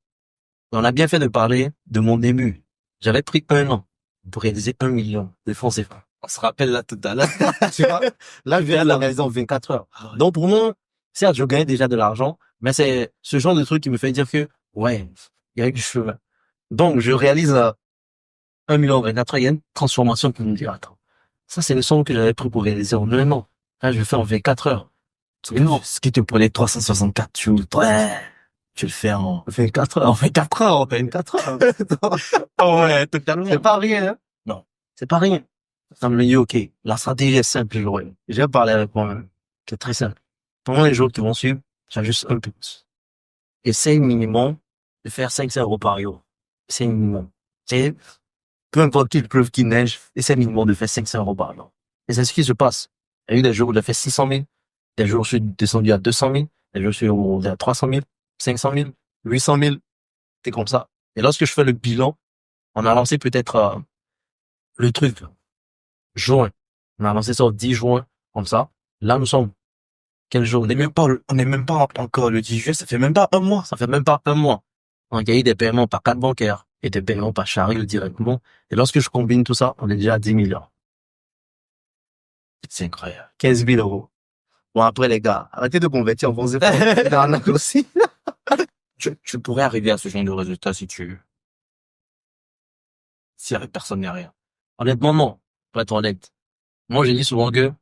On a bien fait de parler de mon début. J'avais pris 1 an pour réaliser 1 million de francs CFA. On se rappelle là tout à l'heure. Tu vois? Là, je viens de la réaliser en 24 heures. Donc, pour moi, certes, je gagnais déjà de l'argent, mais c'est ce genre de truc qui me fait dire que, ouais, il y a quelque chose. Donc, je réalise 1 million en 24 heures, il y a une transformation qui me dit, attends, ça, c'est le son que j'avais pris pour réaliser en 1 an. Là, je le fais en 24 heures. Ce qui te prenait 364 jours. Ouais. Tu le fais en 24 heures. En 24 heures. 24 heures. Oh ouais, totalement. C'est pas rien, hein? Non. C'est pas rien. Ça me dit, ok, la stratégie est simple, j'ai parlé avec moi-même. C'est très simple. Pendant les jours qui vont suivre, j'ajuste un peu plus. Essaye minimum de faire 500 euros par jour. Essaye minimum. C'est, peu importe qu'il pleuve, qu'il neige, essaye minimum de faire 500 euros par jour. Et c'est ce qui se passe. Il y a eu des jours où j'ai fait 600 000, des jours où je suis descendu à 200 000, des jours où je suis à 300 000, 500 000, 800 000. C'était comme ça. Et lorsque je fais le bilan, on a lancé peut-être le truc juin. On a lancé ça au 10 juin, comme ça. Là, nous sommes quel jour? On n'est même pas encore le 10 juillet, ça fait même pas un mois. Ça fait même pas un mois. On a eu des paiements par carte bancaire et des paiements par chariot directement. Et lorsque je combine tout ça, on est déjà à 10 millions. C'est incroyable. 15 000 euros. Bon, après, les gars, arrêtez de convertir en vos efforts. Dans la aussi. Tu pourrais arriver à ce genre de résultat si avec personne n'est rien. Honnêtement, non. Pour être honnête. Moi, je dis souvent que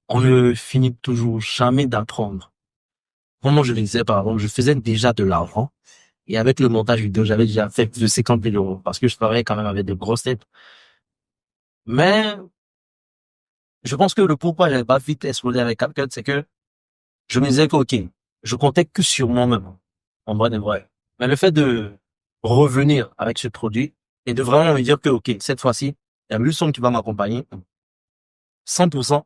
on ne finit toujours jamais d'apprendre. Comment je le disais, par exemple, je faisais déjà de l'argent. Et avec le montage vidéo, j'avais déjà fait plus de 50 000 euros. Parce que je travaillais quand même avec de grosses têtes. Mais, je pense que le pourquoi j'avais pas vite explosé avec CapCut, c'est que je me disais que, ok, je comptais que sur moi-même. En vrai de vrai. Mais le fait de revenir avec ce produit et de vraiment me dire que, ok, cette fois-ci, il y a Mulson qui va m'accompagner. 100%.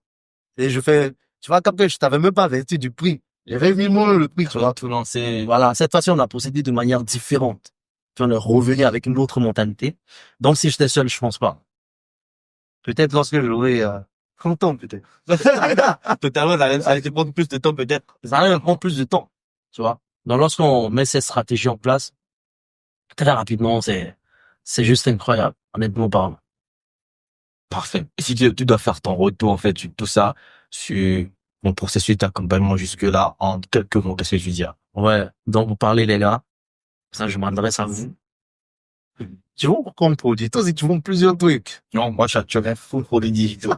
Et je fais, tu vois, CapCut, je t'avais même pas averti du prix. J'avais mis moi le prix, tu vois. Tout lancer. Voilà. Cette fois-ci, on a procédé de manière différente. Puis on est revenu avec une autre mentalité. Donc, si j'étais seul, je pense pas. Peut-être lorsque j'aurai 30 ans, peut-être. Totalement, ça allait te prendre plus de temps peut-être. Ça allait me prendre plus de temps, tu vois. Donc, lorsqu'on met cette stratégie en place, très rapidement, c'est juste incroyable, honnêtement parlant. Parfait. Et si tu dois faire ton retour, en fait, sur tout ça, sur mon processus d'accompagnement jusque-là, en quelques mots, qu'est-ce que tu dis? Ouais. Donc, vous parlez, les gars. Ça, je m'adresse à vous. Tu vois pourquoi on produit? Toi, si tu vends plusieurs trucs. Non, moi, je un full produit digitaux.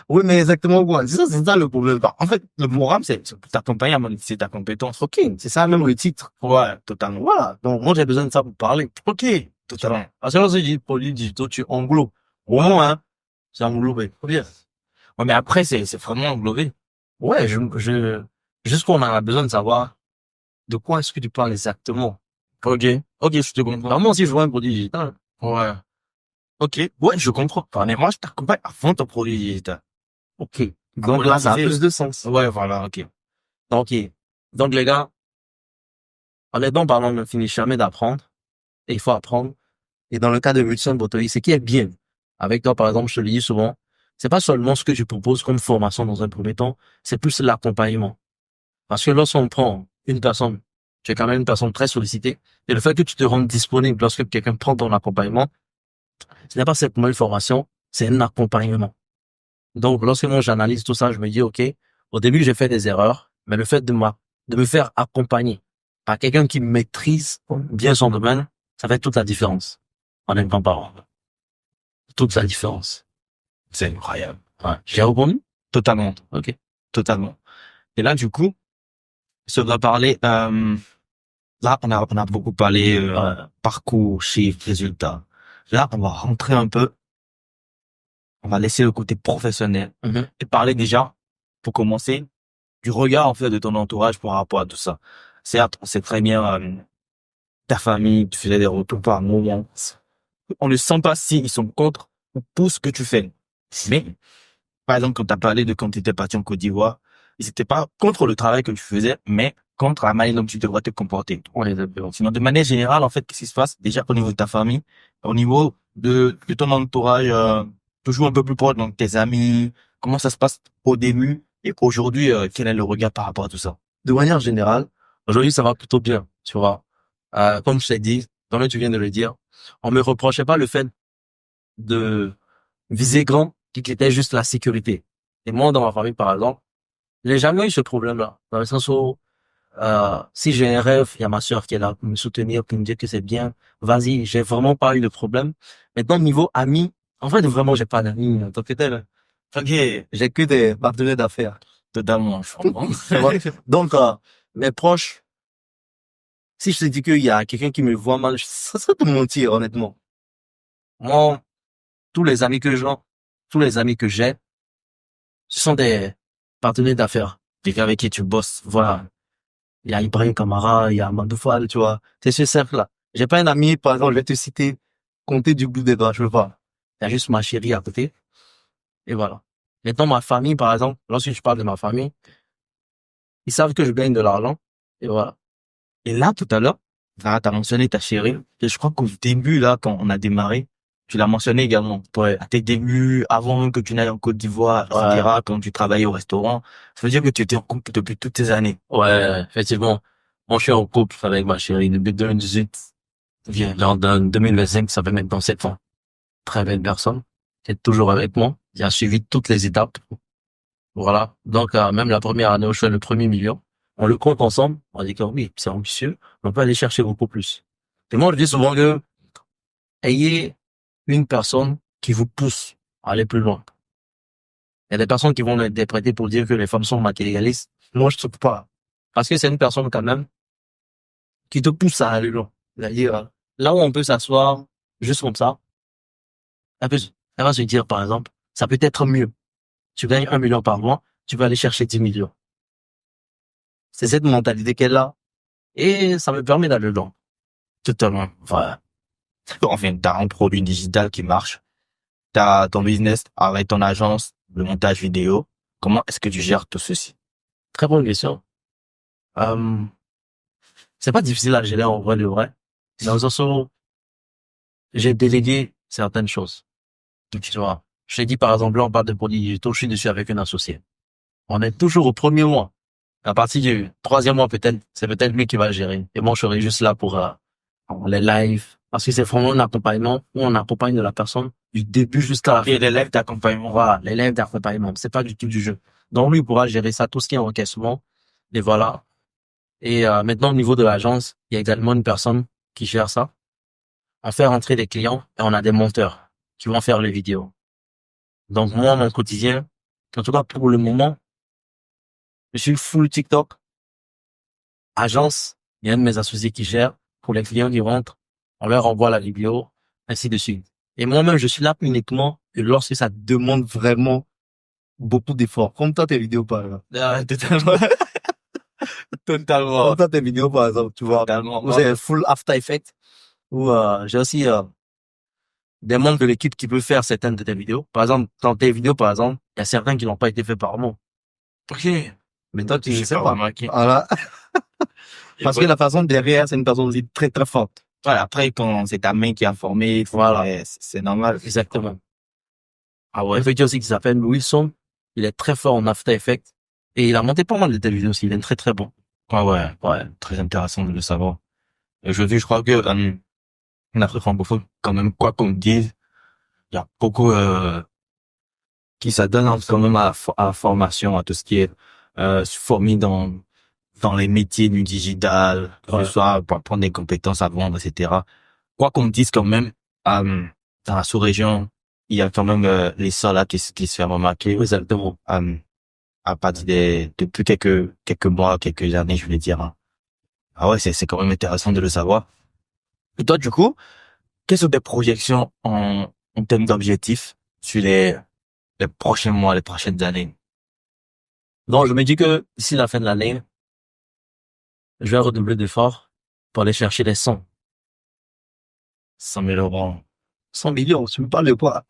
Oui, mais exactement quoi. C'est ça le problème. En fait, le programme, c'est pour t'accompagner à monétiser ta compétence. Ok. C'est ça même le titre. Ouais, totalement. Voilà. Donc, moi, j'ai besoin de ça pour parler. Ok, totalement. Parce que lorsque tu dis produits digitaux, tu englobes. Au moins, hein. C'est englobé. Faut bien. Ouais, mais après, c'est vraiment englobé. Ouais, juste qu'on a besoin de savoir de quoi est-ce que tu parles exactement. Ok, je te comprends. Vraiment, si je vois un produit digital. Ouais. Ok, ouais, je comprends. Enfin, mais moi, je t'accompagne à fond ton produit digital. Ok. Donc là, ça a plus de sens. Ouais, voilà, ok. Ok. Donc, les gars, honnêtement parlant, on ne finit jamais d'apprendre. Et il faut apprendre. Et dans le cas de Wilson Botoy, ce qui est bien avec toi, par exemple, je te le dis souvent, c'est pas seulement ce que je propose comme formation dans un premier temps, c'est plus l'accompagnement. Parce que lorsqu'on prend une personne, tu es quand même une personne très sollicitée, et le fait que tu te rendes disponible lorsque quelqu'un prend ton accompagnement, ce n'est pas simplement une formation, c'est un accompagnement. Donc, lorsque moi j'analyse tout ça, je me dis, OK, au début j'ai fait des erreurs, mais le fait de me faire accompagner par quelqu'un qui maîtrise bien son domaine, ça fait toute la différence. Honnêtement parlant. Toute la différence. C'est incroyable. Ouais. J'ai répondu? Totalement. OK. Totalement. Et là, du coup, ça va parler, là, on a beaucoup parlé, parcours, chiffres, résultats. Là, on va rentrer un peu, on va laisser le côté professionnel et parler déjà, pour commencer, du regard, en fait, de ton entourage par rapport à tout ça. Certes, on sait très bien, ta famille, tu faisais des retours par moment. On ne sent pas s'ils sont contre ou pour ce que tu fais. Mais, par exemple, quand tu as parlé de quand tu étais parti en Côte d'Ivoire, ils n'étaient pas contre le travail que tu faisais, mais contre la manière dont tu devrais te comporter. Ouais, exactement. Sinon, de manière générale, en fait, qu'est-ce qui se passe? Déjà, au niveau de ta famille, au niveau de ton entourage, toujours un peu plus proche, donc tes amis, comment ça se passe au début et aujourd'hui, quel est le regard par rapport à tout ça? De manière générale, aujourd'hui ça va plutôt bien, tu vois. Comme je t'ai dit, comme tu viens de le dire, on me reprochait pas le fait de viser grand, qui était juste la sécurité. Et moi, dans ma famille, par exemple, j'ai jamais eu ce problème-là. Dans le sens où, si j'ai un rêve, il y a ma sœur qui est là pour me soutenir, pour me dire que c'est bien. Vas-y, j'ai vraiment pas eu de problème. Maintenant, niveau amis, en fait, vraiment, j'ai pas d'amis, en tant que tel. Ok, J'ai que des partenaires d'affaires. totalement, je comprends. Donc, mes proches, si je te dis qu'il y a quelqu'un qui me voit mal, ça serait de mentir, honnêtement. Moi, tous les amis que j'ai, tous les amis que j'ai, ce sont des partenaires d'affaires. Des gars avec qui tu bosses. Voilà. Il y a Ibrahim Kamara, il y a Amadou Fall, tu vois. C'est ce cercle-là. J'ai pas un ami, par exemple, je vais te citer, compter du bout des doigts, je veux pas. Il y a juste ma chérie à côté. Et voilà. Maintenant, ma famille, par exemple, lorsque je parle de ma famille, ils savent que je gagne de l'argent. Et voilà. Et là, tout à l'heure, Ah, t'as mentionné ta chérie. Et je crois qu'au début, là, quand on a démarré, tu l'as mentionné également. Ouais. À tes débuts, avant même que tu n'ailles en Côte d'Ivoire, etc., quand tu travaillais au restaurant, ça veut dire que tu étais en couple depuis toutes ces années. Ouais, effectivement. Moi, je suis en couple avec ma chérie depuis 2018. Genre, dans 2025, ça fait maintenant 7 ans. Très belle personne. Elle est toujours avec moi. Il a suivi toutes les étapes. Voilà. Donc, même la première année où je fais le premier million, on le compte ensemble. On dit que oui, c'est ambitieux. On peut aller chercher beaucoup plus. Et moi, je dis souvent que ayez une personne qui vous pousse à aller plus loin. Il y a des personnes qui vont l'interpréter pour dire que les femmes sont matérialistes. Moi, je trouve pas. Parce que c'est une personne quand même qui te pousse à aller loin. C'est-à-dire, là où on peut s'asseoir juste comme ça, elle va se dire, par exemple, ça peut être mieux. Tu gagnes 1 million par mois, tu vas aller chercher 10 millions. C'est cette mentalité qu'elle a. Et ça me permet d'aller loin. Totalement. Voilà. Enfin, t'as un produit digital qui marche. T'as ton business avec ton agence, le montage vidéo. Comment est-ce que tu gères tout ceci? Très bonne question. Euh, c'est pas difficile à gérer en vrai de vrai. Dans le sens où j'ai délégué certaines choses. Tu vois. Je t'ai dit, par exemple, là, on parle de produits digitaux, je suis dessus avec une associée. On est toujours au premier mois. À partir du troisième mois, peut-être, c'est peut-être lui qui va gérer. Et moi, je serai juste là pour les lives. Parce que c'est vraiment un accompagnement où on accompagne la personne du début jusqu'à la fin. Et les lives d'accompagnement. Voilà, les lives d'accompagnement. C'est pas du tout du jeu. Donc, lui, il pourra gérer ça, tout ce qui est encaissement. Et voilà. Et maintenant, au niveau de l'agence, il y a également une personne qui gère ça. On fait rentrer des clients et on a des monteurs qui vont faire les vidéos. Donc, moi, mon quotidien, en tout cas pour le moment, je suis full TikTok, agence, il y a un de mes associés qui gère. Pour les clients qui rentrent, on leur envoie la vidéo, ainsi de suite. Et moi-même, je suis là uniquement lorsque ça demande vraiment beaucoup d'efforts. Comme toi, tes vidéos, par exemple. Ah, totalement. Totalement. Comme toi, tes vidéos, par exemple, tu vois. Totalement. Vous avez full After Effects. Ou j'ai aussi des membres de l'équipe qui peuvent faire certaines de tes vidéos. Par exemple, dans tes vidéos, par exemple, il y a certains qui n'ont pas été faits par moi. Ok. Mais toi, tu ne J'ai sais pas pas. remarqué. Voilà. Parce que la façon derrière, c'est une personne aussi très, très forte. Voilà, après, quand c'est ta main qui a formé, Voilà. c'est normal. Exactement. Ah ouais. Un petit aussi qui s'appelle Wilson. Il est très fort en After Effects. Et il a monté pas mal de tes vidéos aussi. Il est très, très bon. Ah ouais, ouais, très intéressant de le savoir. Et aujourd'hui, je crois que en Afrique francophone, quand même, quoi qu'on dise, il y a beaucoup qui s'adonnent quand même à la formation, à tout ce qui est formé dans les métiers du digital, que Ouais. ce soit pour apprendre des compétences à vendre, etc. Quoi qu'on dise quand même, dans la sous-région, il y a quand même l'essor là qui se fait remarquer. Exactement. À partir depuis quelques mois, quelques années, je voulais dire. Hein. Ah ouais, c'est quand même intéressant de le savoir. Et toi, du coup, quelles sont tes projections en termes d'objectifs sur les prochains mois, les prochaines années? Donc, je me dis que d'ici la fin de l'année, je vais redoubler d'efforts pour aller chercher les 100 000 euros. 100 millions. Tu me parles de quoi?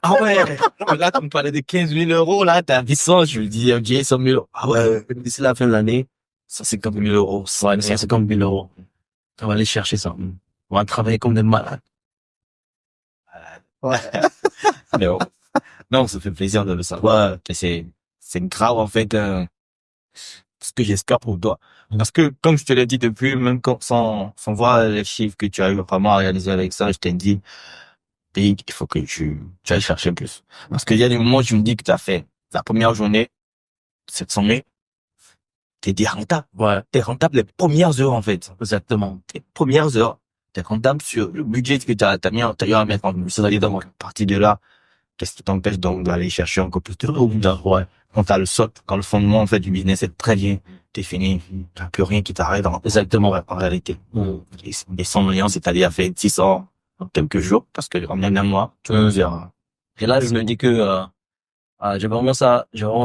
Ah ouais, là, tu me parlais de 15 000 euros, là, t'as dit 100, je me dis, ok, 100 000 euros. Ah ouais, D'ici la fin de l'année, 150 000 euros. ouais, 150 000 euros. On va aller chercher ça. On va travailler comme des malades. Ouais. Mais bon. Non, ça fait plaisir de le savoir. Et c'est grave, en fait, ce que j'espère pour toi. Parce que, comme je te l'ai dit depuis, même quand, sans voir les chiffres que tu as eu vraiment à réaliser avec ça, je t'ai dit, Big, il faut que tu ailles chercher plus. Parce qu'il y a des moments où tu me dis que tu as fait la première journée, 700 000, t'es dit rentable. Ouais, T'es rentable les premières heures, en fait. exactement. Les premières heures, t'es rentable sur le budget que t'as eu à mettre en plus. C'est-à-dire, donc, à partir de là, qu'est-ce qui t'empêche donc d'aller chercher encore plus de revenus? Ouais. Quand t'as le socle, quand le fondement, en fait, du business est très bien défini, t'as plus rien qui t'arrête Exactement. en réalité. Et 100 millions, c'est-à-dire fait 600 en quelques jours, parce que en un mois, tu peux dire, Et là, je me dis que j'ai vraiment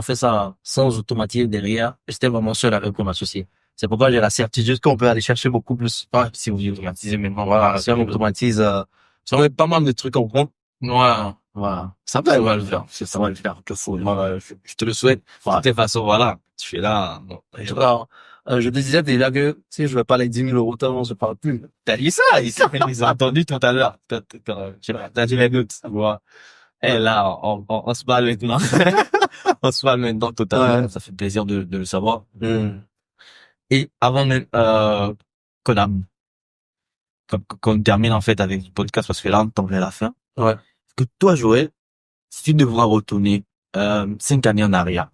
fait ça sans automatisme derrière. J'étais vraiment seul avec mon associé. C'est pourquoi j'ai la certitude qu'on peut aller chercher beaucoup plus. ouais, si vous automatisez maintenant, Voilà, si on automatise, si on met pas mal de trucs en compte, ouais, voilà. ça va le faire, ça va le faire, je te le souhaite. Voilà. De toute façon, voilà, tu es là, bon, En tout cas, Je te disais déjà que si je veux pas les 10 000 euros, on se parle plus. T'as dit ça, ils ont entendu tout à l'heure. T'as dit les doutes, tu vois. Et là, on se parle maintenant. On se parle maintenant totalement. Ouais. Ça fait plaisir de le savoir. Hmm. Et avant même, qu'on a- qu'on termine en fait avec le podcast, parce que là, on tombe à la fin. Ouais. Que toi, Joël, si tu devras retourner, 5 années en arrière,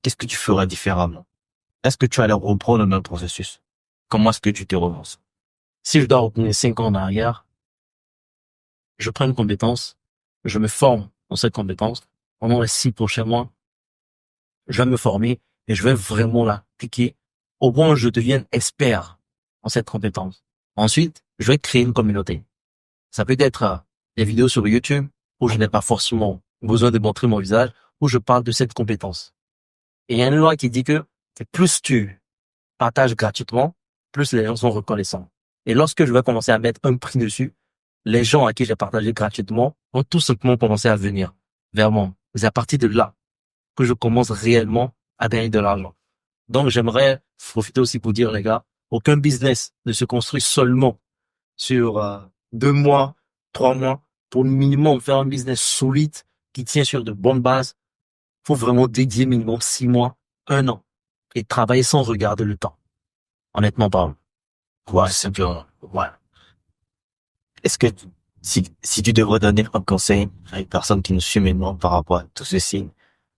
qu'est-ce que tu ferais différemment? Est-ce que tu allais reprendre le même processus? Comment est-ce que tu te relances? Si je dois retourner 5 ans en arrière, je prends une compétence, je me forme dans cette compétence. Pendant les 6 prochains mois, je vais me former et je vais vraiment l'appliquer au point où je devienne expert en cette compétence. Ensuite, je vais créer une communauté. Ça peut être des vidéos sur YouTube où je n'ai pas forcément besoin de montrer mon visage, où je parle de cette compétence. Et il y a une loi qui dit que plus tu partages gratuitement, plus les gens sont reconnaissants. Et lorsque je vais commencer à mettre un prix dessus, les gens à qui j'ai partagé gratuitement vont tout simplement commencer à venir vers moi. C'est à partir de là que je commence réellement à gagner de l'argent. Donc, j'aimerais profiter aussi pour dire, les gars, aucun business ne se construit seulement sur 2 mois, 3 mois. Pour minimum faire un business solide qui tient sur de bonnes bases, faut vraiment dédier minimum 6 mois, 1 an et travailler sans regarder le temps. Honnêtement parlant. Ouais, c'est bien. Ouais. Est-ce que si tu devrais donner un conseil à une personne qui nous suit maintenant par rapport à tout ceci,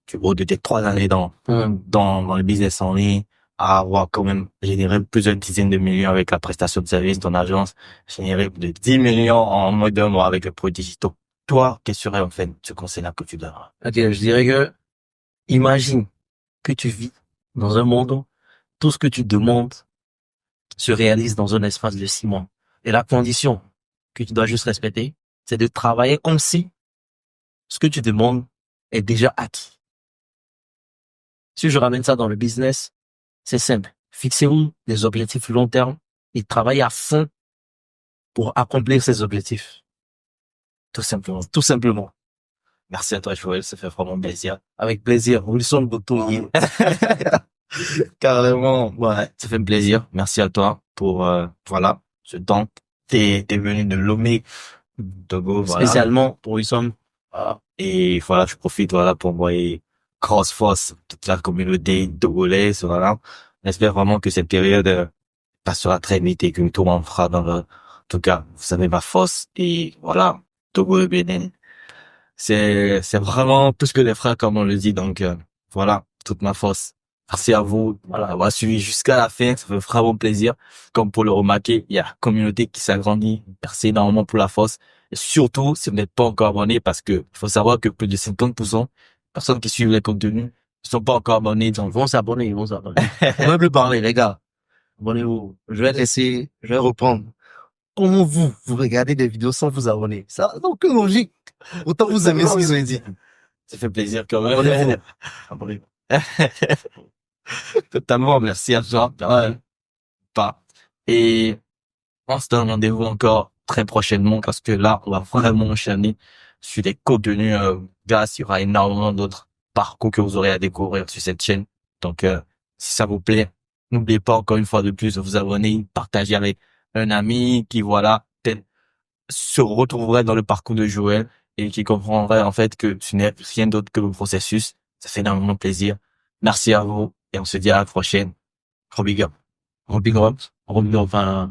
tu vois, de tes 3 années dans le business en ligne, à avoir quand même généré plusieurs dizaines de millions avec la prestation de service, ton agence, généré plus de 10 millions en moins d'un mois avec le produit digital. Toi, quel serait en fait ce conseil-là que tu donneras? Ok, je dirais que imagine que tu vis dans un monde où tout ce que tu demandes se réalise dans un espace de 6 mois. Et la condition que tu dois juste respecter, c'est de travailler comme si ce que tu demandes est déjà acquis. Si je ramène ça dans le business, c'est simple. Fixez-vous des objectifs long terme et travaillez à fond pour accomplir ces objectifs. Tout simplement. Tout simplement. Merci à toi, Joël. Ça fait vraiment plaisir. Avec plaisir. Wilson Botoye. Carrément. Ouais, ça fait plaisir. Merci à toi pour, voilà, ce temps. T'es venu de Lomé, Togo, voilà. Spécialement pour Wilson. Voilà. Et voilà, je profite, voilà, pour envoyer grosse force toute la communauté togolaise, voilà. J'espère vraiment que cette période passera très vite et que tout le monde fera dans le, en tout cas, vous savez ma force. Et voilà, Togo et Bénin. C'est vraiment plus que des frères, comme on le dit. Donc, voilà, toute ma force. Merci à vous, voilà, d'avoir suivi jusqu'à la fin. Ça fait vraiment plaisir. Comme pour le remarquer, il y a une communauté qui s'agrandit. Merci énormément pour la force. Et surtout, si vous n'êtes pas encore abonné, parce que il faut savoir que plus de 50% des personnes qui suivent les contenus ne sont pas encore abonnés. Donc, Ils vont s'abonner. On va plus parler, les gars. Abonnez-vous. Je vais reprendre. Comment vous regardez des vidéos sans vous abonner? Ça n'a aucune logique. Autant vous aimez ce qu'ils ont dit. ça fait plaisir quand même. Abonnez-vous. Abonnez-vous. Totalement, merci à toi. Ouais. Pas. Et on se donne rendez-vous encore très prochainement parce que là, on va vraiment enchaîner sur des contenus, gars, il y aura énormément d'autres parcours que vous aurez à découvrir sur cette chaîne. Donc, si ça vous plaît, n'oubliez pas encore une fois de plus de vous abonner, partager avec un ami qui, voilà, peut-être se retrouverait dans le parcours de Joël et qui comprendrait en fait que ce n'est rien d'autre que le processus. Ça fait énormément plaisir. Merci à vous et on se dit à la prochaine. Gros big up. Gros big up. Gros big up. Enfin,